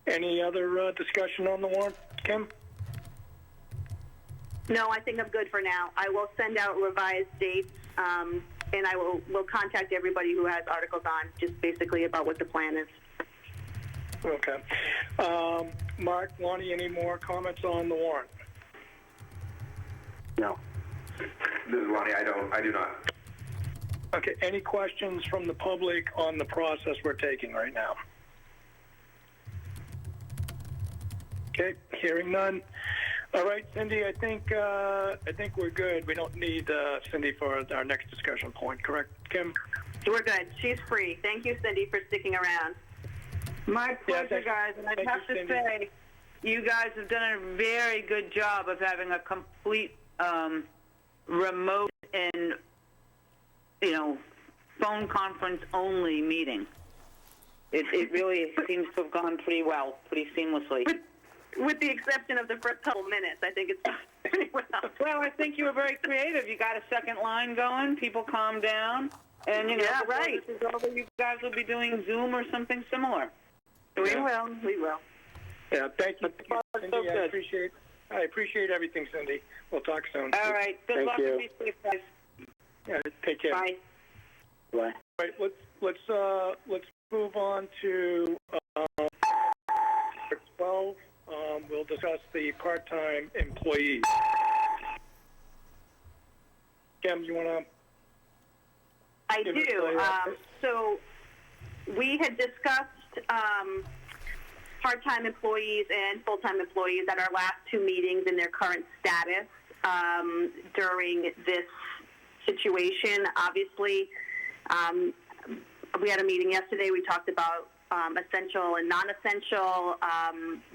E: Any other discussion on the warrant, Kim?
I: No, I think I'm good for now. I will send out revised dates, and I will contact everybody who has articles on, just basically about what the plan is.
E: Okay. Mark, Lonnie, any more comments on the warrant?
B: No. This is Lonnie. I do not.
E: Okay. Any questions from the public on the process we're taking right now? Okay. Hearing none. All right, Cindy. I think we're good. We don't need Cindy for our next discussion point. Correct, Kim?
I: We're good. She's free. Thank you, Cindy, for sticking around.
G: My pleasure, guys. And I'd have to say, you guys have done a very good job of having a complete remote and, phone conference only meeting. It really seems to have gone pretty well, pretty seamlessly.
I: With the exception of the first couple minutes, I think it's pretty well.
G: Well, I think you were very creative. You got a second line going. People calmed down. And,
I: yeah, right.
G: This is over, you guys will be doing Zoom or something similar.
I: We will.
E: Yeah, thank you, Cindy.
G: So good.
E: I appreciate everything, Cindy. We'll talk soon.
G: All right. Good luck and be safe, guys.
E: Yeah, take care.
G: Bye.
E: Bye. All right, let's move on to 12. We'll discuss the part-time employees. Kim, you want to?
I: I do. So we had discussed part-time employees and full-time employees at our last two meetings and their current status during this situation. Obviously, we had a meeting yesterday. We talked about essential and non-essential.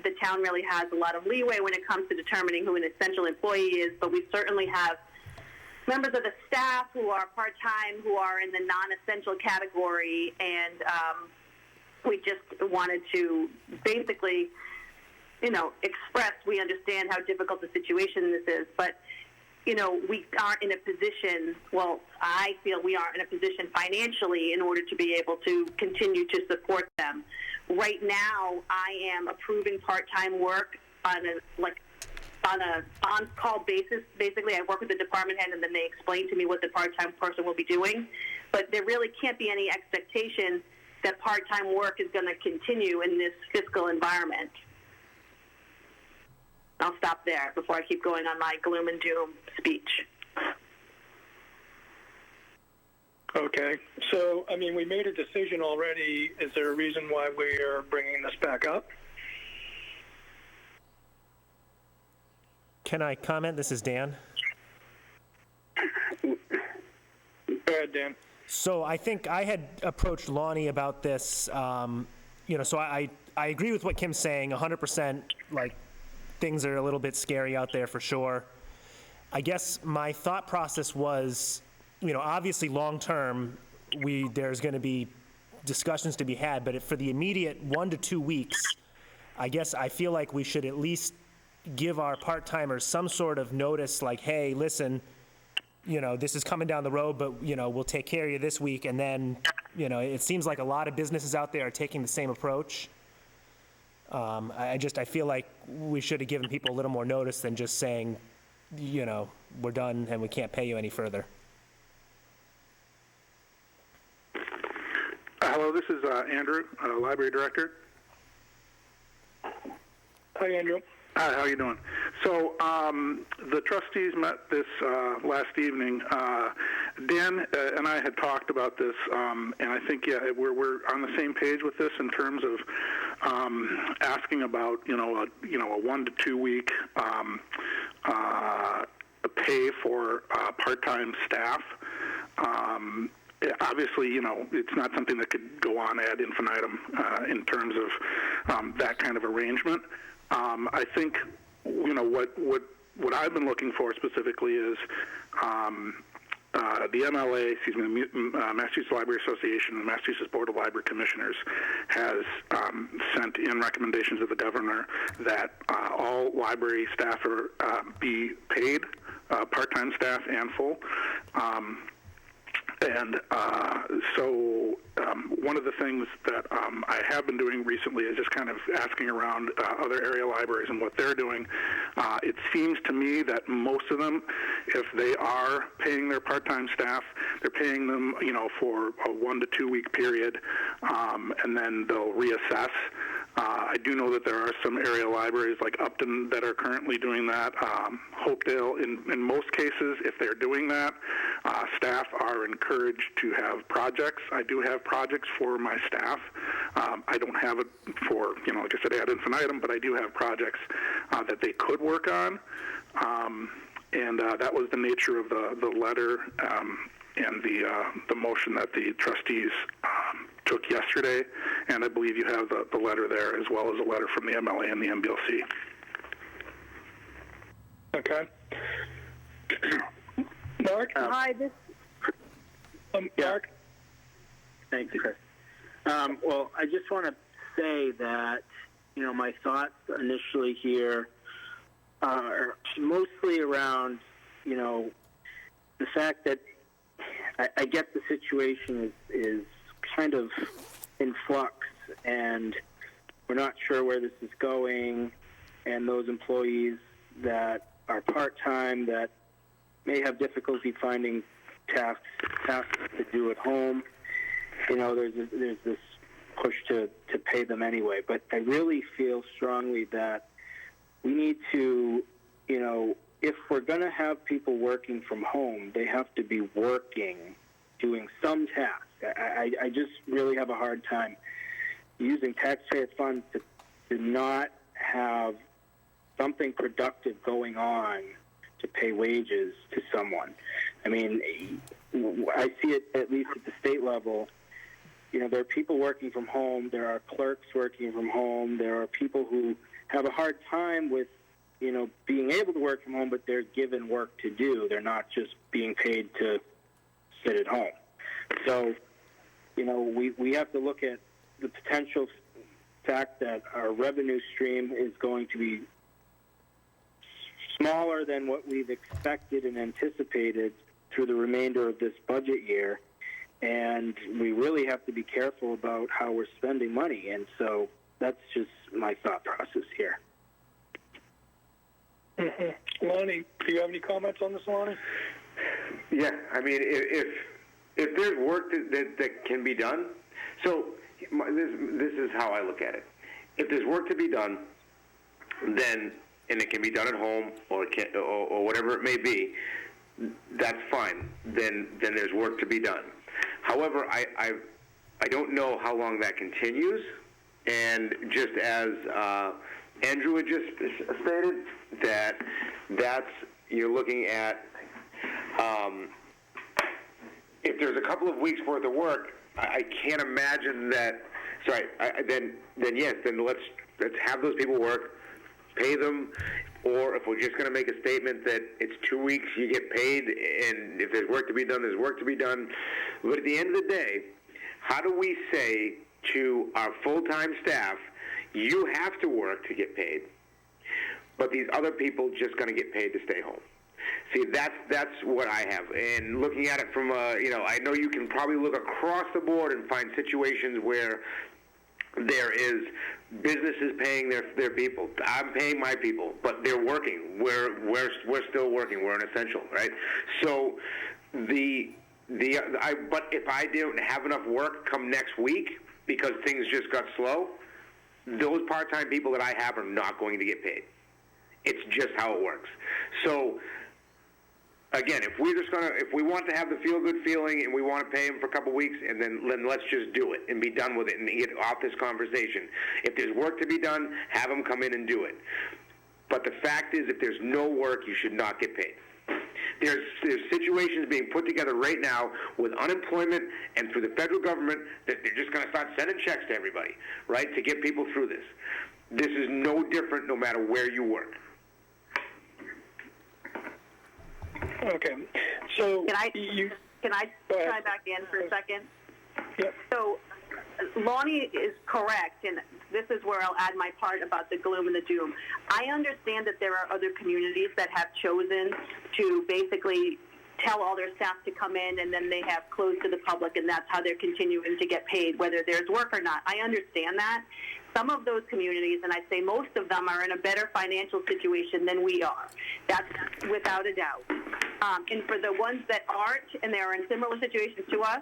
I: The town really has a lot of leeway when it comes to determining who an essential employee is, but we certainly have members of the staff who are part-time who are in the non-essential category, and we just wanted to basically, express we understand how difficult the situation this is, but, we aren't in a position, well, I feel we aren't in a position financially in order to be able to continue to support them. Right now, I am approving part-time work on a on-call basis. Basically, I work with the department head, and then they explain to me what the part-time person will be doing. But there really can't be any expectation that part-time work is going to continue in this fiscal environment. I'll stop there before I keep going on my gloom and doom speech.
E: Okay. So, we made a decision already. Is there a reason why we are bringing this back up?
F: Can I comment? This is Dan.
E: Go ahead, Dan.
F: So I think I had approached Lonnie about this, so I agree with what Kim's saying, 100%, things are a little bit scary out there for sure. I guess my thought process was, obviously long-term, there's going to be discussions to be had, but for the immediate 1 to 2 weeks, I guess I feel like we should at least give our part-timers some sort of notice, like, hey, listen, this is coming down the road, but, we'll take care of you this week. And then, it seems like a lot of businesses out there are taking the same approach. I feel like we should have given people a little more notice than just saying, we're done and we can't pay you any further.
Q: Hello, this is Andrew, Library Director.
E: Hi, Andrew.
Q: Hi, how are you doing? So the trustees met this last evening. Dan and I had talked about this, and I think, we're on the same page with this in terms of asking about, a 1 to 2 week pay for part-time staff. Obviously, it's not something that could go on ad infinitum in terms of that kind of arrangement. I think, what I've been looking for specifically is the MLA, Massachusetts Library Association and the Massachusetts Board of Library Commissioners has sent in recommendations of the governor that all library staff are be paid, part-time staff and full. One of the things that I have been doing recently is just kind of asking around other area libraries and what they're doing. It seems to me that most of them, if they are paying their part-time staff, they're paying them, for a 1 to 2 week period, and then they'll reassess. I do know that there are some area libraries like Upton that are currently doing that. Hopedale, in most cases, if they're doing that, staff are encouraged to have projects. I do have projects for my staff. I don't have it for, like I said, ad infinitum, but I do have projects that they could work on. And that was the nature of the letter and the motion that the trustees took yesterday, and I believe you have the letter there as well as a letter from the MLA and the MBLC.
E: Okay. Mark?
P: Hi,
E: Mark?
P: Thanks, Chris. Well, I just want to say that, my thoughts initially here are mostly around, the fact that I get the situation is kind of in flux, and we're not sure where this is going, and those employees that are part-time that may have difficulty finding tasks to do at home, there's this push to pay them anyway. But I really feel strongly that we need to, if we're going to have people working from home, they have to be working, doing some task. I just really have a hard time using taxpayer funds to not have something productive going on to pay wages to someone. I mean, I see it at least at the state level. There are people working from home. There are clerks working from home. There are people who have a hard time with, being able to work from home, but they're given work to do. They're not just being paid to sit at home. So, we have to look at the potential fact that our revenue stream is going to be smaller than what we've expected and anticipated through the remainder of this budget year, and we really have to be careful about how we're spending money. And so that's just my thought process here.
E: Lonnie, do you have any comments on this, Lonnie?
B: Yeah, I mean, if there's work that can be done, so this is how I look at it. If there's work to be done, then, and it can be done at home or whatever it may be, that's fine. Then there's work to be done. However, I don't know how long that continues, and just as Andrew had just stated, that's you're looking at if there's a couple of weeks worth of work, I can't imagine that. Sorry, then yes, then let's have those people work, pay them, or if we're just going to make a statement that it's 2 weeks, you get paid, and if there's work to be done, there's work to be done. But at the end of the day, how do we say to our full-time staff, you have to work to get paid, but these other people just going to get paid to stay home. See, that's what I have. And looking at it from I know you can probably look across the board and find situations where there is businesses paying their people. I'm paying my people, but they're working. We're still working. We're an essential, right? So but if I don't have enough work come next week because things just got slow, those part-time people that I have are not going to get paid. It's just how it works. So again, if we want to have the feel-good feeling and we want to pay them for a couple weeks, and then let's just do it and be done with it and get off this conversation. If there's work to be done, have them come in and do it. But the fact is, if there's no work, you should not get paid. There's situations being put together right now with unemployment and through the federal government that they're just going to start sending checks to everybody, right, to get people through this. This is no different no matter where you work.
E: Okay, so
I: can I chime back in for a second?
E: Yep.
I: So Lonnie is correct, and this is where I'll add my part about the gloom and the doom. I understand that there are other communities that have chosen to basically tell all their staff to come in, and then they have closed to the public, and that's how they're continuing to get paid, whether there's work or not. I understand that. Some of those communities, and I'd say most of them, are in a better financial situation than we are. That's without a doubt. And for the ones that aren't, and they're in similar situations to us,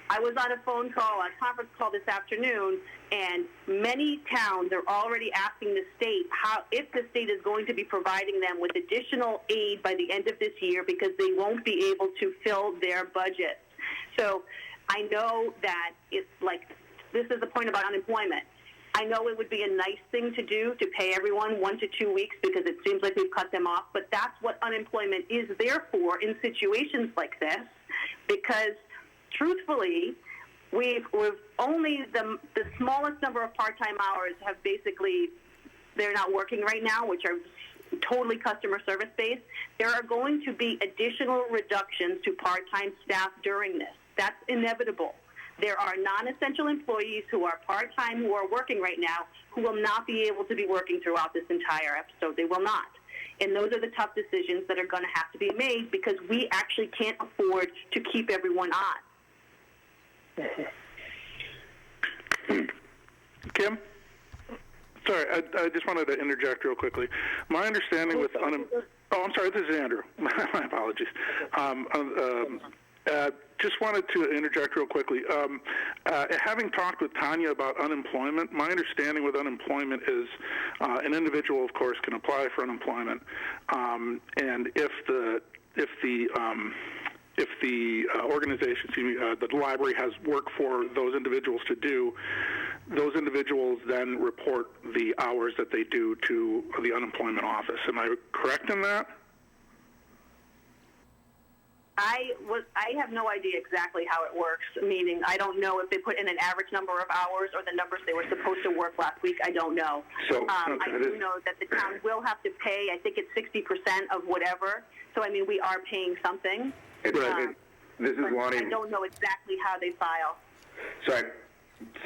I: I was on a phone call, a conference call this afternoon, and many towns are already asking the state if the state is going to be providing them with additional aid by the end of this year because they won't be able to fill their budgets. So I know that it's like, this is the point about unemployment. I know it would be a nice thing to do to pay everyone 1 to 2 weeks because it seems like we've cut them off, but that's what unemployment is there for in situations like this, because truthfully, we've only the smallest number of part-time hours have basically, they're not working right now, which are totally customer service based. There are going to be additional reductions to part-time staff during this. That's inevitable. There are non-essential employees who are part-time who are working right now who will not be able to be working throughout this entire episode. They will not. And those are the tough decisions that are going to have to be made because we actually can't afford to keep everyone on.
Q: Kim? Sorry, I just wanted to interject real quickly. My understanding with I'm sorry, this is Andrew. My apologies. Just wanted to interject real quickly. Having talked with Tanya about unemployment, my understanding with unemployment is an individual, of course, can apply for unemployment, and if the organization, the library has work for those individuals to do, those individuals then report the hours that they do to the unemployment office. Am I correct in that?
I: I have no idea exactly how it works, meaning I don't know if they put in an average number of hours or the numbers they were supposed to work last week. I don't know.
B: So,
I: I do know that the town will have to pay, I think it's 60% of whatever. So, I mean, we are paying something.
B: This is Lonnie.
I: I don't know exactly how they file.
B: Sorry.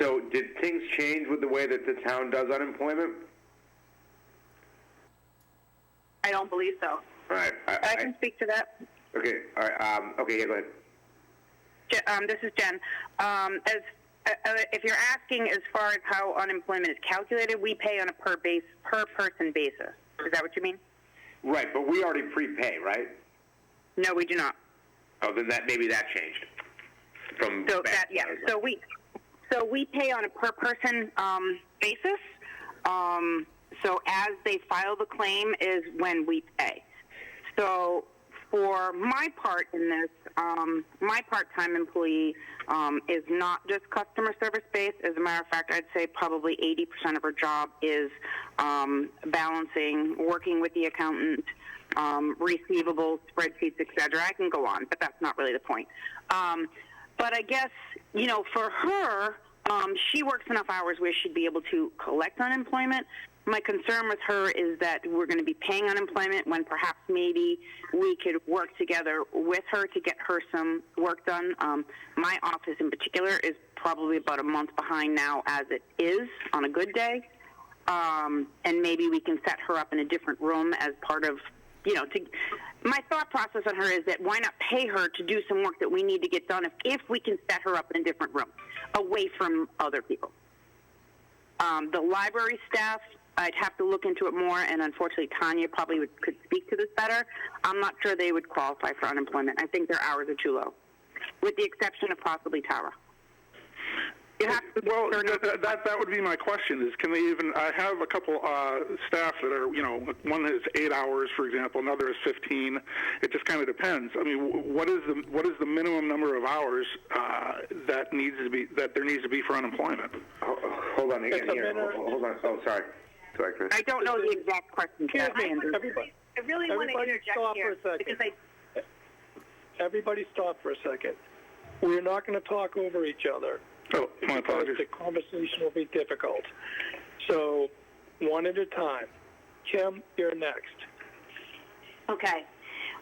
B: So did things change with the way that the town does unemployment?
I: I don't believe so.
B: All right.
C: I can speak to that.
B: Okay. All right. Okay. Yeah. Go ahead.
C: This is Jen. If you're asking as far as how unemployment is calculated, we pay on a per person basis. Is that what you mean?
B: Right, but we already prepay, right?
C: No, we do not.
B: Oh, then maybe that changed.
C: So we pay on a per person basis. So as they file the claim is when we pay. So for my part in this, my part-time employee is not just customer service based. As a matter of fact, I'd say probably 80% of her job is balancing, working with the accountant, receivables, spreadsheets, etc. I can go on, but that's not really the point. But I guess, for her, she works enough hours where she'd be able to collect unemployment. My concern with her is that we're going to be paying unemployment when perhaps maybe we could work together with her to get her some work done. My office in particular is probably about a month behind now as it is on a good day. and maybe we can set her up in a different room as part of, my thought process on her is that why not pay her to do some work that we need to get done if we can set her up in a different room, away from other people. The library staff, I'd have to look into it more, and unfortunately Tanya probably could speak to this better. I'm not sure they would qualify for unemployment. I think their hours are too low, with the exception of possibly Tara.
Q: Well, that would be my question, is can they even, I have a couple staff that are, one is 8 hours, for example, another is 15. It just kind of depends. I mean, what is the minimum number of hours that there needs to be for unemployment?
B: Hold on again here. Hold on. Oh, sorry. Sorry, Chris.
C: I don't know the exact question.
I: I really want to interject here because
E: Everybody stop for a second. We're not going to talk over each other.
Q: Oh, my apologies.
E: The conversation will be difficult. So, one at a time. Kim, you're next.
I: Okay.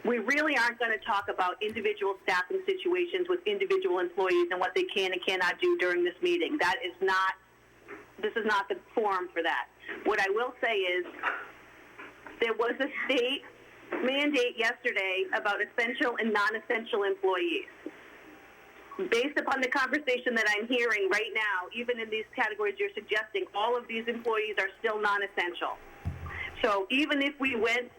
I: We really aren't going to talk about individual staffing situations with individual employees and what they can and cannot do during this meeting. This is not the forum for that. What I will say is there was a state mandate yesterday about essential and non-essential employees. Based upon the conversation that I'm hearing right now, even in these categories you're suggesting, all of these employees are still non-essential. So even if we went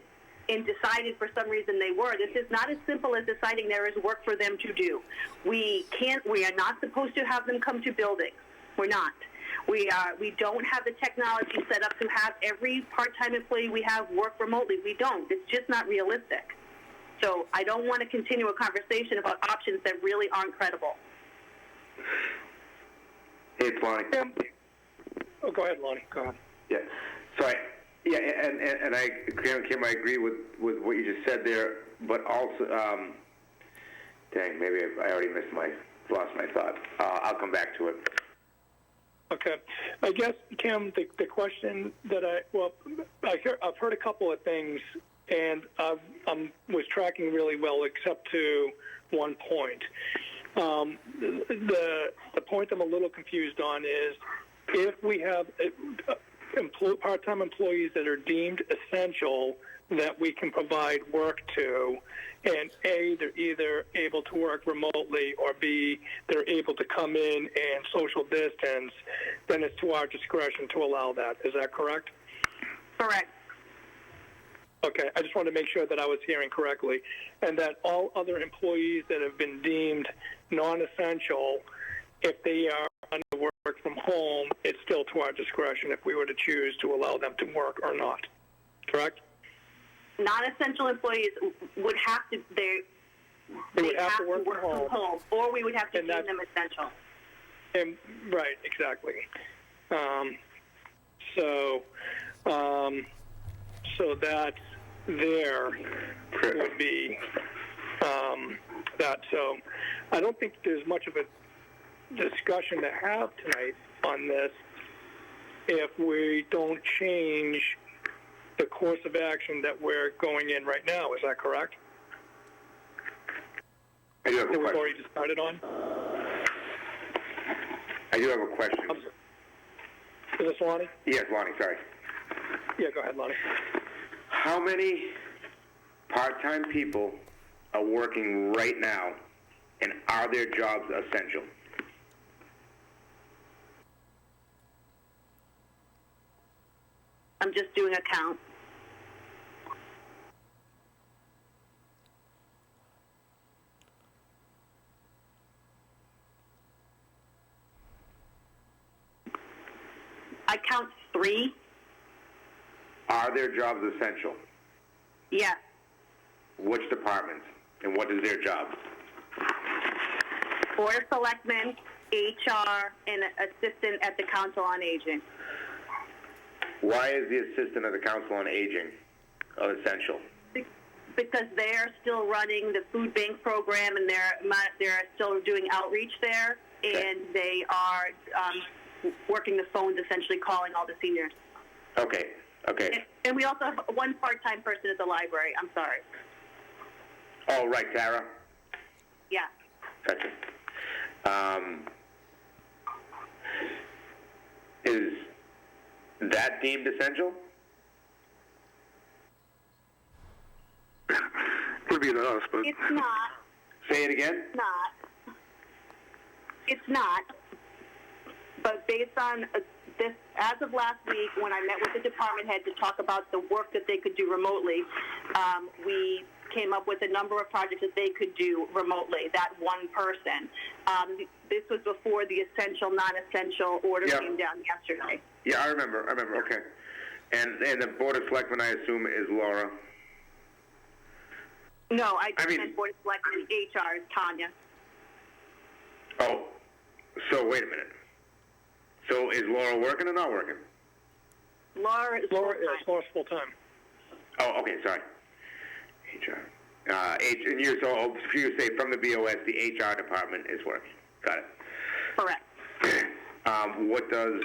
I: and decided for some reason they were, this is not as simple as deciding there is work for them to do. We are not supposed to have them come to buildings. We're not. We don't have the technology set up to have every part-time employee we have work remotely. We don't. It's just not realistic. So I don't want to continue a conversation about options that really aren't credible.
B: Hey, it's Lonnie.
E: Oh, go ahead, Lonnie. Go ahead.
B: Yeah. So and Kim, I agree with what you just said there, but also, dang, maybe I already lost my thought. I'll come back to it.
E: Okay. I guess, Kim, the question that I've heard a couple of things, and I was tracking really well, except to one point. The point I'm a little confused on is if we have part-time employees that are deemed essential that we can provide work to, and A, they're either able to work remotely, or B, they're able to come in and social distance, then it's to our discretion to allow that. Is that correct?
I: Correct.
E: Okay, I just wanted to make sure that I was hearing correctly, and that all other employees that have been deemed non-essential, if they are under work from home, it's still to our discretion if we were to choose to allow them to work or not. Correct?
I: Non-essential employees would have to they would have to work from home, or we would have to deem them essential.
E: And, right, exactly. So that there would be that. So I don't think there's much of a discussion to have tonight on this if we don't change the course of action that we're going in right now. Is that correct?
B: I do have a question.
E: We've already decided on?
B: I do have a question.
E: Is this Lonnie?
B: Yes, Lonnie, sorry.
E: Yeah, go ahead, Lonnie.
B: How many part-time people are working right now, and are their jobs essential?
I: I'm just doing a count. I count 3.
B: Are their jobs essential?
I: Yes.
B: Which departments, and what is their job?
I: Board of Selectmen, HR, and assistant at the Council on Aging.
B: Why is the assistant of the Council on Aging essential?
I: Because they're still running the food bank program, and they're still doing outreach there, and they are working the phones, essentially calling all the seniors.
B: Okay.
I: And we also have one part-time person at the library. I'm sorry.
B: Oh, right, Tara?
I: Yeah.
B: Gotcha. that deemed essential?
Q: Would be to us, but
I: It's not.
B: Say it again.
I: It's not. But based on this, as of last week, when I met with the department head to talk about the work that they could do remotely, we came up with a number of projects that they could do remotely, that one person. This was before the essential, non-essential order came down yesterday.
B: Yeah, I remember, okay. And the Board of Selectmen, I assume, is Laura?
I: No, I meant Board of Selectmen, HR is Tanya.
B: Oh, so wait a minute. So is Laura working or not working?
I: Laura is
E: Laura's full-time.
B: Oh, okay, sorry. HR. And you say from the BOS, the HR department is working. Got it.
I: Correct.
B: What does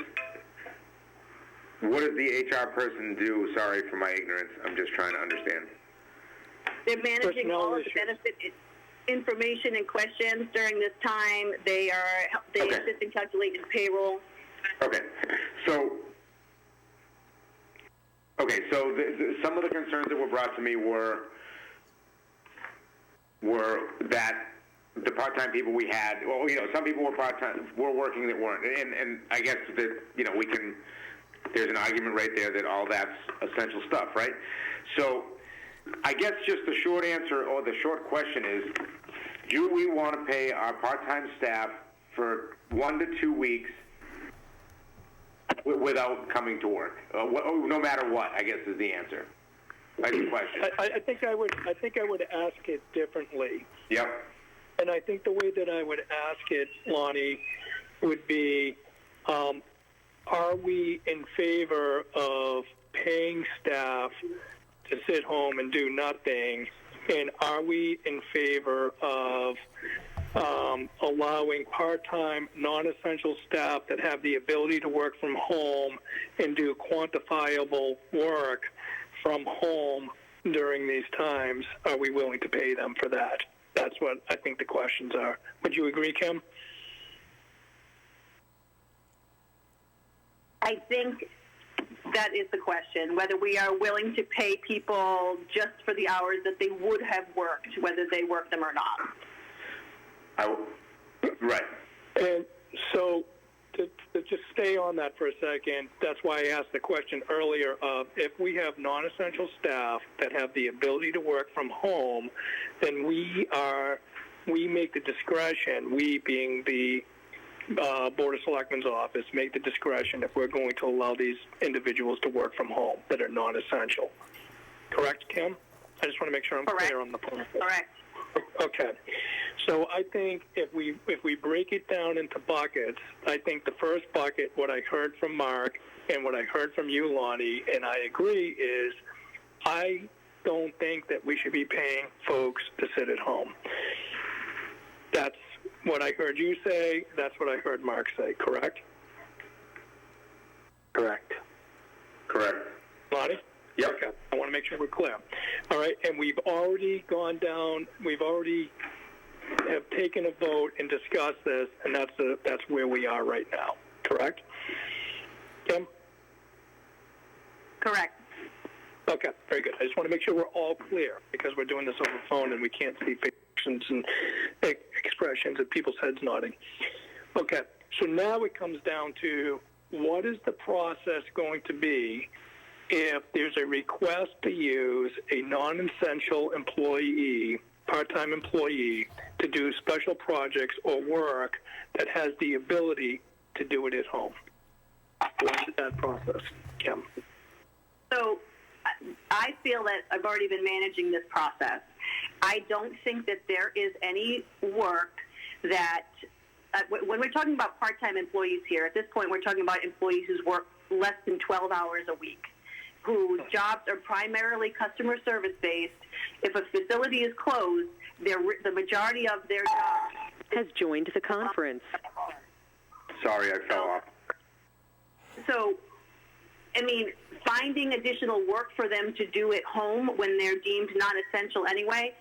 B: the HR person do? Sorry for my ignorance. I'm just trying to understand.
I: They're managing all of the benefit information and questions during this time. They assist in calculating payroll.
B: Okay. So some of the concerns that were brought to me were that the part-time people we had, some people were part-time, were working that weren't, and I guess that, there's an argument right there that all that's essential stuff, right? So I guess just the short answer or the short question is, do we want to pay our part-time staff for 1 to 2 weeks without coming to work? No matter what, I guess is the answer. That's the question.
E: I think I would ask it differently.
B: Yep.
E: And I think the way that I would ask it, Lonnie, would be, are we in favor of paying staff to sit home and do nothing? And are we in favor of allowing part-time, non-essential staff that have the ability to work from home and do quantifiable work from home during these times? Are we willing to pay them for that? That's what I think the questions are. Would you agree, Kim?
I: I think that is the question, whether we are willing to pay people just for the hours that they would have worked, whether they work them or not.
B: Right.
E: And so to just stay on that for a second, that's why I asked the question earlier of if we have non-essential staff that have the ability to work from home, then we make the discretion, we being the Board of Selectmen's office, make the discretion if we're going to allow these individuals to work from home that are non-essential. Correct, Kim? I just want to make sure I'm clear on the point.
I: Correct.
E: Okay. So I think if we break it down into buckets, I think the first bucket, what I heard from Mark and what I heard from you, Lonnie, and I agree, is I don't think that we should be paying folks to sit at home. That's what I heard you say. That's what I heard Mark say. Correct?
N: Correct.
B: Correct.
E: Lonnie?
B: Yep.
E: Okay. I want to make sure we're clear. All right. And we've already gone down. We've already have taken a vote and discussed this, and that's where we are right now. Correct? Kim?
I: Correct.
E: Okay. Very good. I just want to make sure we're all clear because we're doing this over the phone and we can't see faces and expressions and people's heads nodding. Okay. So now it comes down to what is the process going to be if there's a request to use a non-essential employee, part-time employee, to do special projects or work that has the ability to do it at home? What is that process, Kim?
I: So I feel that I've already been managing this process. I don't think that there is any work that, when we're talking about part-time employees here, at this point we're talking about employees who work less than 12 hours a week, whose jobs are primarily customer service based. If a facility is closed, the majority of their jobs
R: has joined the conference.
B: Sorry, I fell off.
I: So, I mean, finding additional work for them to do at home when they're deemed non-essential anyway,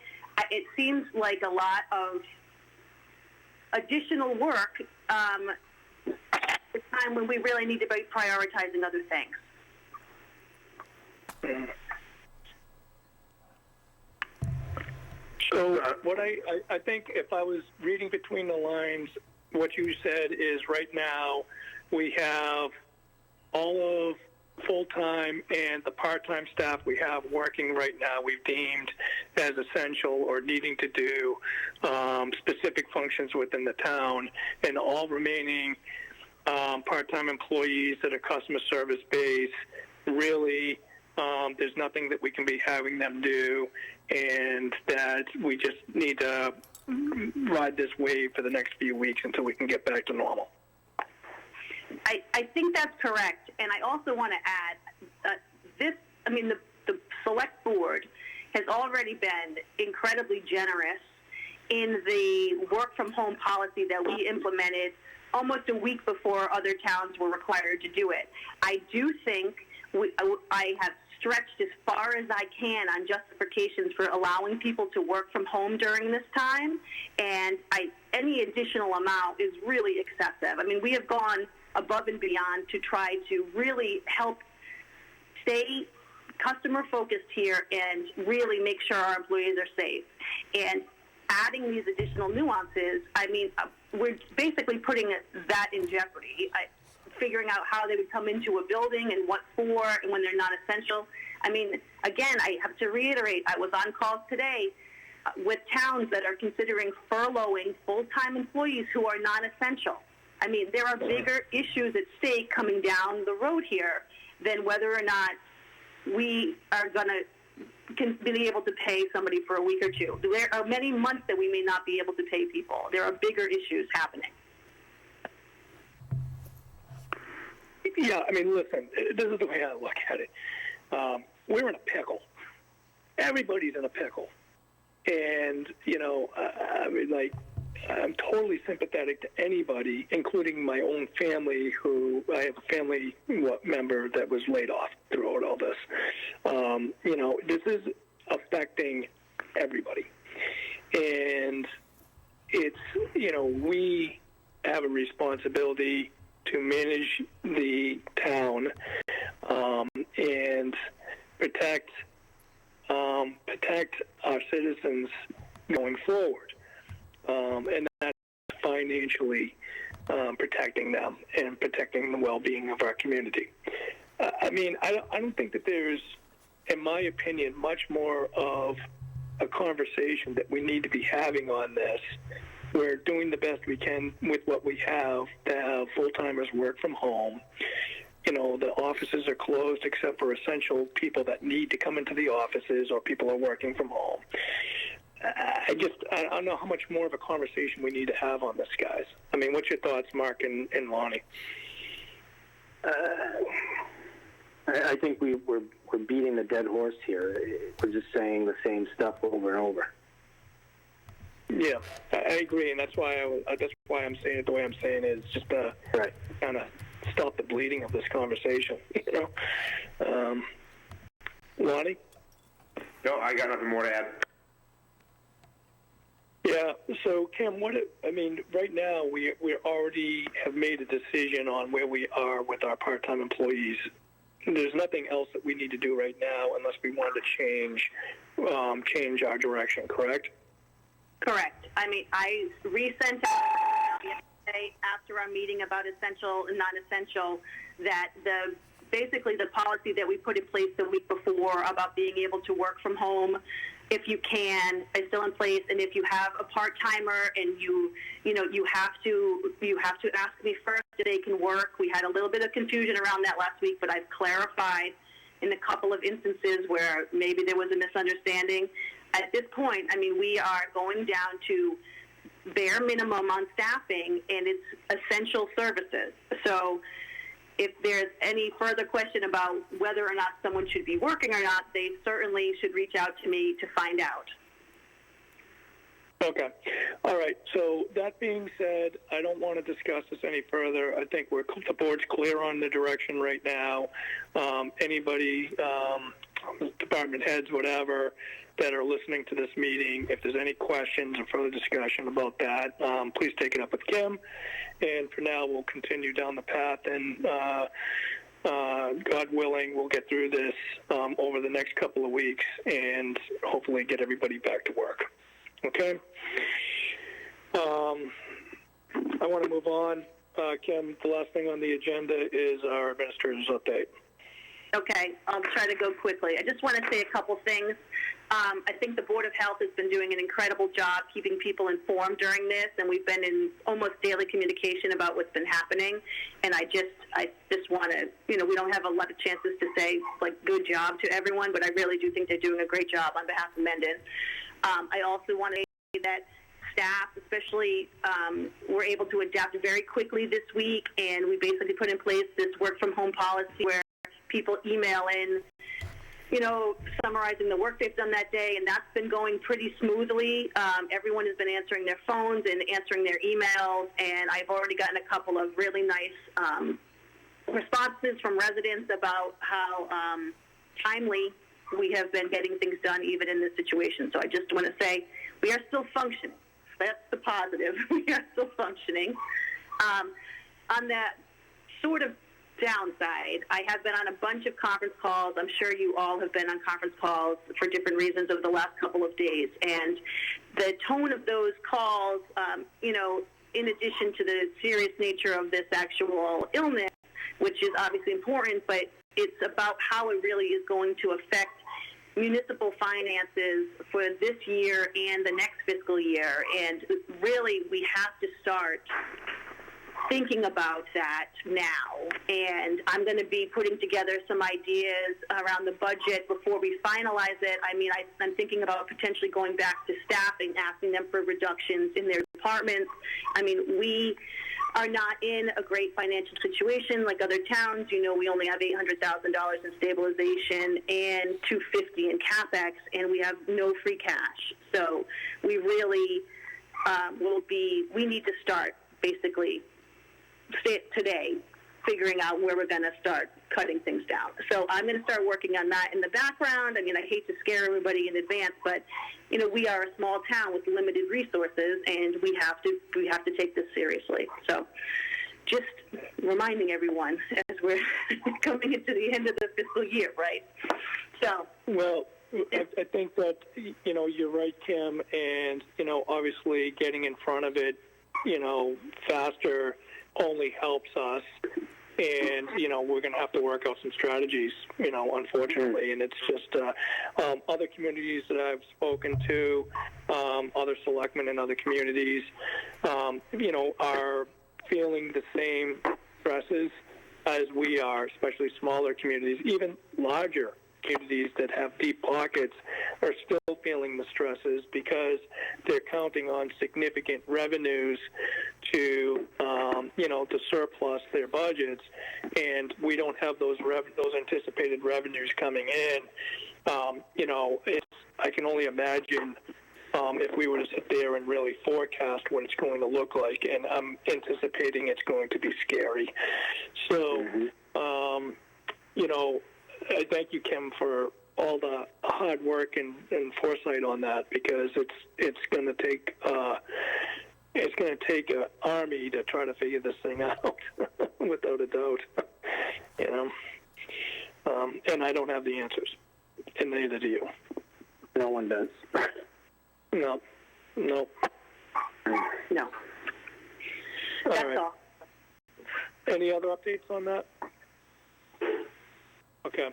I: it seems like a lot of additional work at a time when we really need to be prioritizing other things.
E: So what I think if I was reading between the lines, what you said is right now we have all of full-time and the part-time staff we have working right now we've deemed as essential or needing to do specific functions within the town, and all remaining part-time employees that are customer service based, really there's nothing that we can be having them do, and that we just need to ride this wave for the next few weeks until we can get back to normal.
I: I think that's correct, and I also want to add the select board has already been incredibly generous in the work from home policy that we implemented almost a week before other towns were required to do it. I do think I have stretched as far as I can on justifications for allowing people to work from home during this time, and any additional amount is really excessive. I mean, we have gone above and beyond to try to really help stay customer focused here and really make sure our employees are safe. And adding these additional nuances, we're basically putting that in jeopardy. Figuring out how they would come into a building and what for and when they're not essential. I mean, again, I have to reiterate, I was on calls today with towns that are considering furloughing full-time employees who are non-essential. I mean, there are bigger issues at stake coming down the road here than whether or not we are going to be able to pay somebody for a week or two. There are many months that we may not be able to pay people. There are bigger issues happening.
E: Yeah, I mean, listen, this is the way I look at it. We're in a pickle. Everybody's in a pickle. And, I'm totally sympathetic to anybody, including my own family, who I have a family member that was laid off throughout all this. This is affecting everybody. And it's, we have a responsibility to manage the town and protect our citizens going forward, and that's financially protecting them and protecting the well-being of our community. I don't think that there's, in my opinion, much more of a conversation that we need to be having on this. We're doing the best we can with what we have to have full-timers work from home. The offices are closed except for essential people that need to come into the offices, or people are working from home. I don't know how much more of a conversation we need to have on this, guys. I mean, what's your thoughts, Mark and Lonnie?
P: I think we're beating the dead horse here. We're just saying the same stuff over and over.
E: Yeah, I agree, and that's why I'm saying it the way I'm saying it, is just to kind of stop the bleeding of this conversation. Lonnie?
B: No, I got nothing more to add.
E: Yeah, so Kim, right now we already have made a decision on where we are with our part-time employees. There's nothing else that we need to do right now unless we wanted to change our direction, correct?
I: Correct. I resent out yesterday after our meeting about essential and non-essential that basically the policy that we put in place the week before about being able to work from home if you can is still in place, and if you have a part-timer and you have to ask me first if they can work. We had a little bit of confusion around that last week, but I've clarified in a couple of instances where maybe there was a misunderstanding. At this point, we are going down to bare minimum on staffing, and it's essential services. So if there's any further question about whether or not someone should be working or not, they certainly should reach out to me to find out.
E: Okay. All right. So that being said, I don't want to discuss this any further. I think the board's clear on the direction right now. Anybody, department heads, whatever, that are listening to this meeting, if there's any questions or further discussion about that, please take it up with Kim. And for now, we'll continue down the path and God willing, we'll get through this over the next couple of weeks and hopefully get everybody back to work. Okay? I want to move on. Kim, the last thing on the agenda is our administrator's update.
I: Okay, I'll try to go quickly. I just want to say a couple things. I think the Board of Health has been doing an incredible job keeping people informed during this, and we've been in almost daily communication about what's been happening. And I just want to, we don't have a lot of chances to say, good job to everyone, but I really do think they're doing a great job on behalf of Mendon. I also want to say that staff, especially, were able to adapt very quickly this week, and we basically put in place this work-from-home policy where people email in, summarizing the work they've done that day, and that's been going pretty smoothly. Everyone has been answering their phones and answering their emails, and I've already gotten a couple of really nice responses from residents about how timely we have been getting things done even in this situation. So I just want to say we are still functioning. That's the positive. We are still functioning. On that sort of downside, I have been on a bunch of conference calls. I'm sure you all have been on conference calls for different reasons over the last couple of days. And the tone of those calls, in addition to the serious nature of this actual illness, which is obviously important, but it's about how it really is going to affect municipal finances for this year and the next fiscal year. And really, we have to start thinking about that now, and I'm going to be putting together some ideas around the budget before we finalize it. I mean, I'm thinking about potentially going back to staff and asking them for reductions in their departments. I mean, we are not in a great financial situation like other towns. We only have $800,000 in stabilization and $250 in CapEx, and we have no free cash. So we really we need to start basically today figuring out where we're going to start cutting things down. So I'm going to start working on that in the background. I mean, I hate to scare everybody in advance, but we are a small town with limited resources, and we have to take this seriously. So just reminding everyone as we're coming into the end of the fiscal year, right? So
E: well, I think that you're right, Kim, and obviously getting in front of it faster only helps us, and we're going to have to work out some strategies, unfortunately. And it's just other communities that I've spoken to, other selectmen in other communities, are feeling the same stresses as we are, especially smaller communities. Even larger communities that have deep pockets are still feeling the stresses because they're counting on significant revenues to surplus their budgets, and we don't have those anticipated revenues coming in. I can only imagine if we were to sit there and really forecast what it's going to look like, and I'm anticipating it's going to be scary. So, I thank you, Kim, for all the hard work and foresight on that, because it's going to take an army to try to figure this thing out, without a doubt. And I don't have the answers, and neither do you.
L: No one does.
E: No.
I: No. That's
E: all right.
I: all.
E: Any other updates on that? Okay.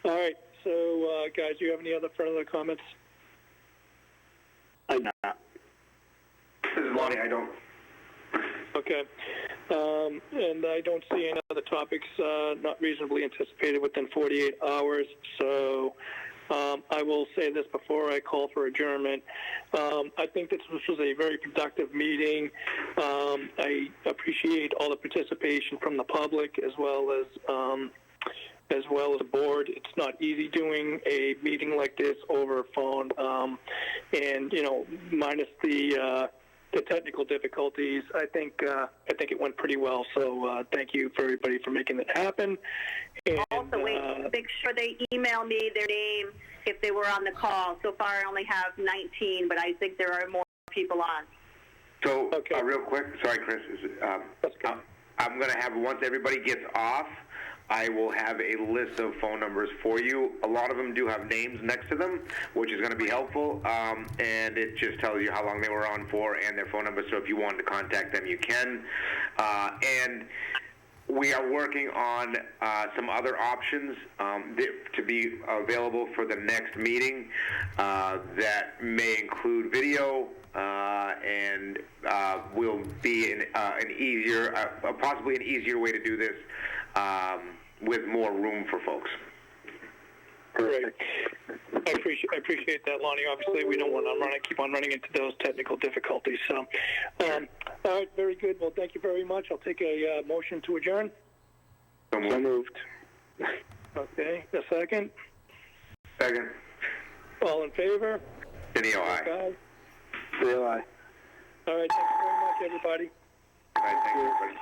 E: All right. So, guys, do you have any other further comments?
L: I'm not.
B: This is Lonnie. I don't.
E: Okay. And I don't see any other topics not reasonably anticipated within 48 hours. So I will say this before I call for adjournment. I think this was a very productive meeting. I appreciate all the participation from the public as well as the board. It's not easy doing a meeting like this over a phone, and minus the technical difficulties. I think it went pretty well. So thank you for everybody for making it happen. And,
I: also, make sure they email me their name if they were on the call. So far, I only have 19, but I think there are more people on.
B: So, real quick, sorry, Chris. I'm going to have, once everybody gets off, I will have a list of phone numbers for you. A lot of them do have names next to them, which is going to be helpful, and it just tells you how long they were on for and their phone number, so if you want to contact them, you can. And we are working on some other options to be available for the next meeting that may include video and will be possibly an easier way to do this with more room for folks.
E: Great. I appreciate that, Lonnie. Obviously, we don't want to keep on running into those technical difficulties. So, all right, very good. Well, thank you very much. I'll take a motion to adjourn.
B: So moved.
E: Okay, a second.
B: Second.
E: All in favor?
B: Tenio, aye.
E: All right, thank you very much, everybody.
B: Good night, thank you, everybody.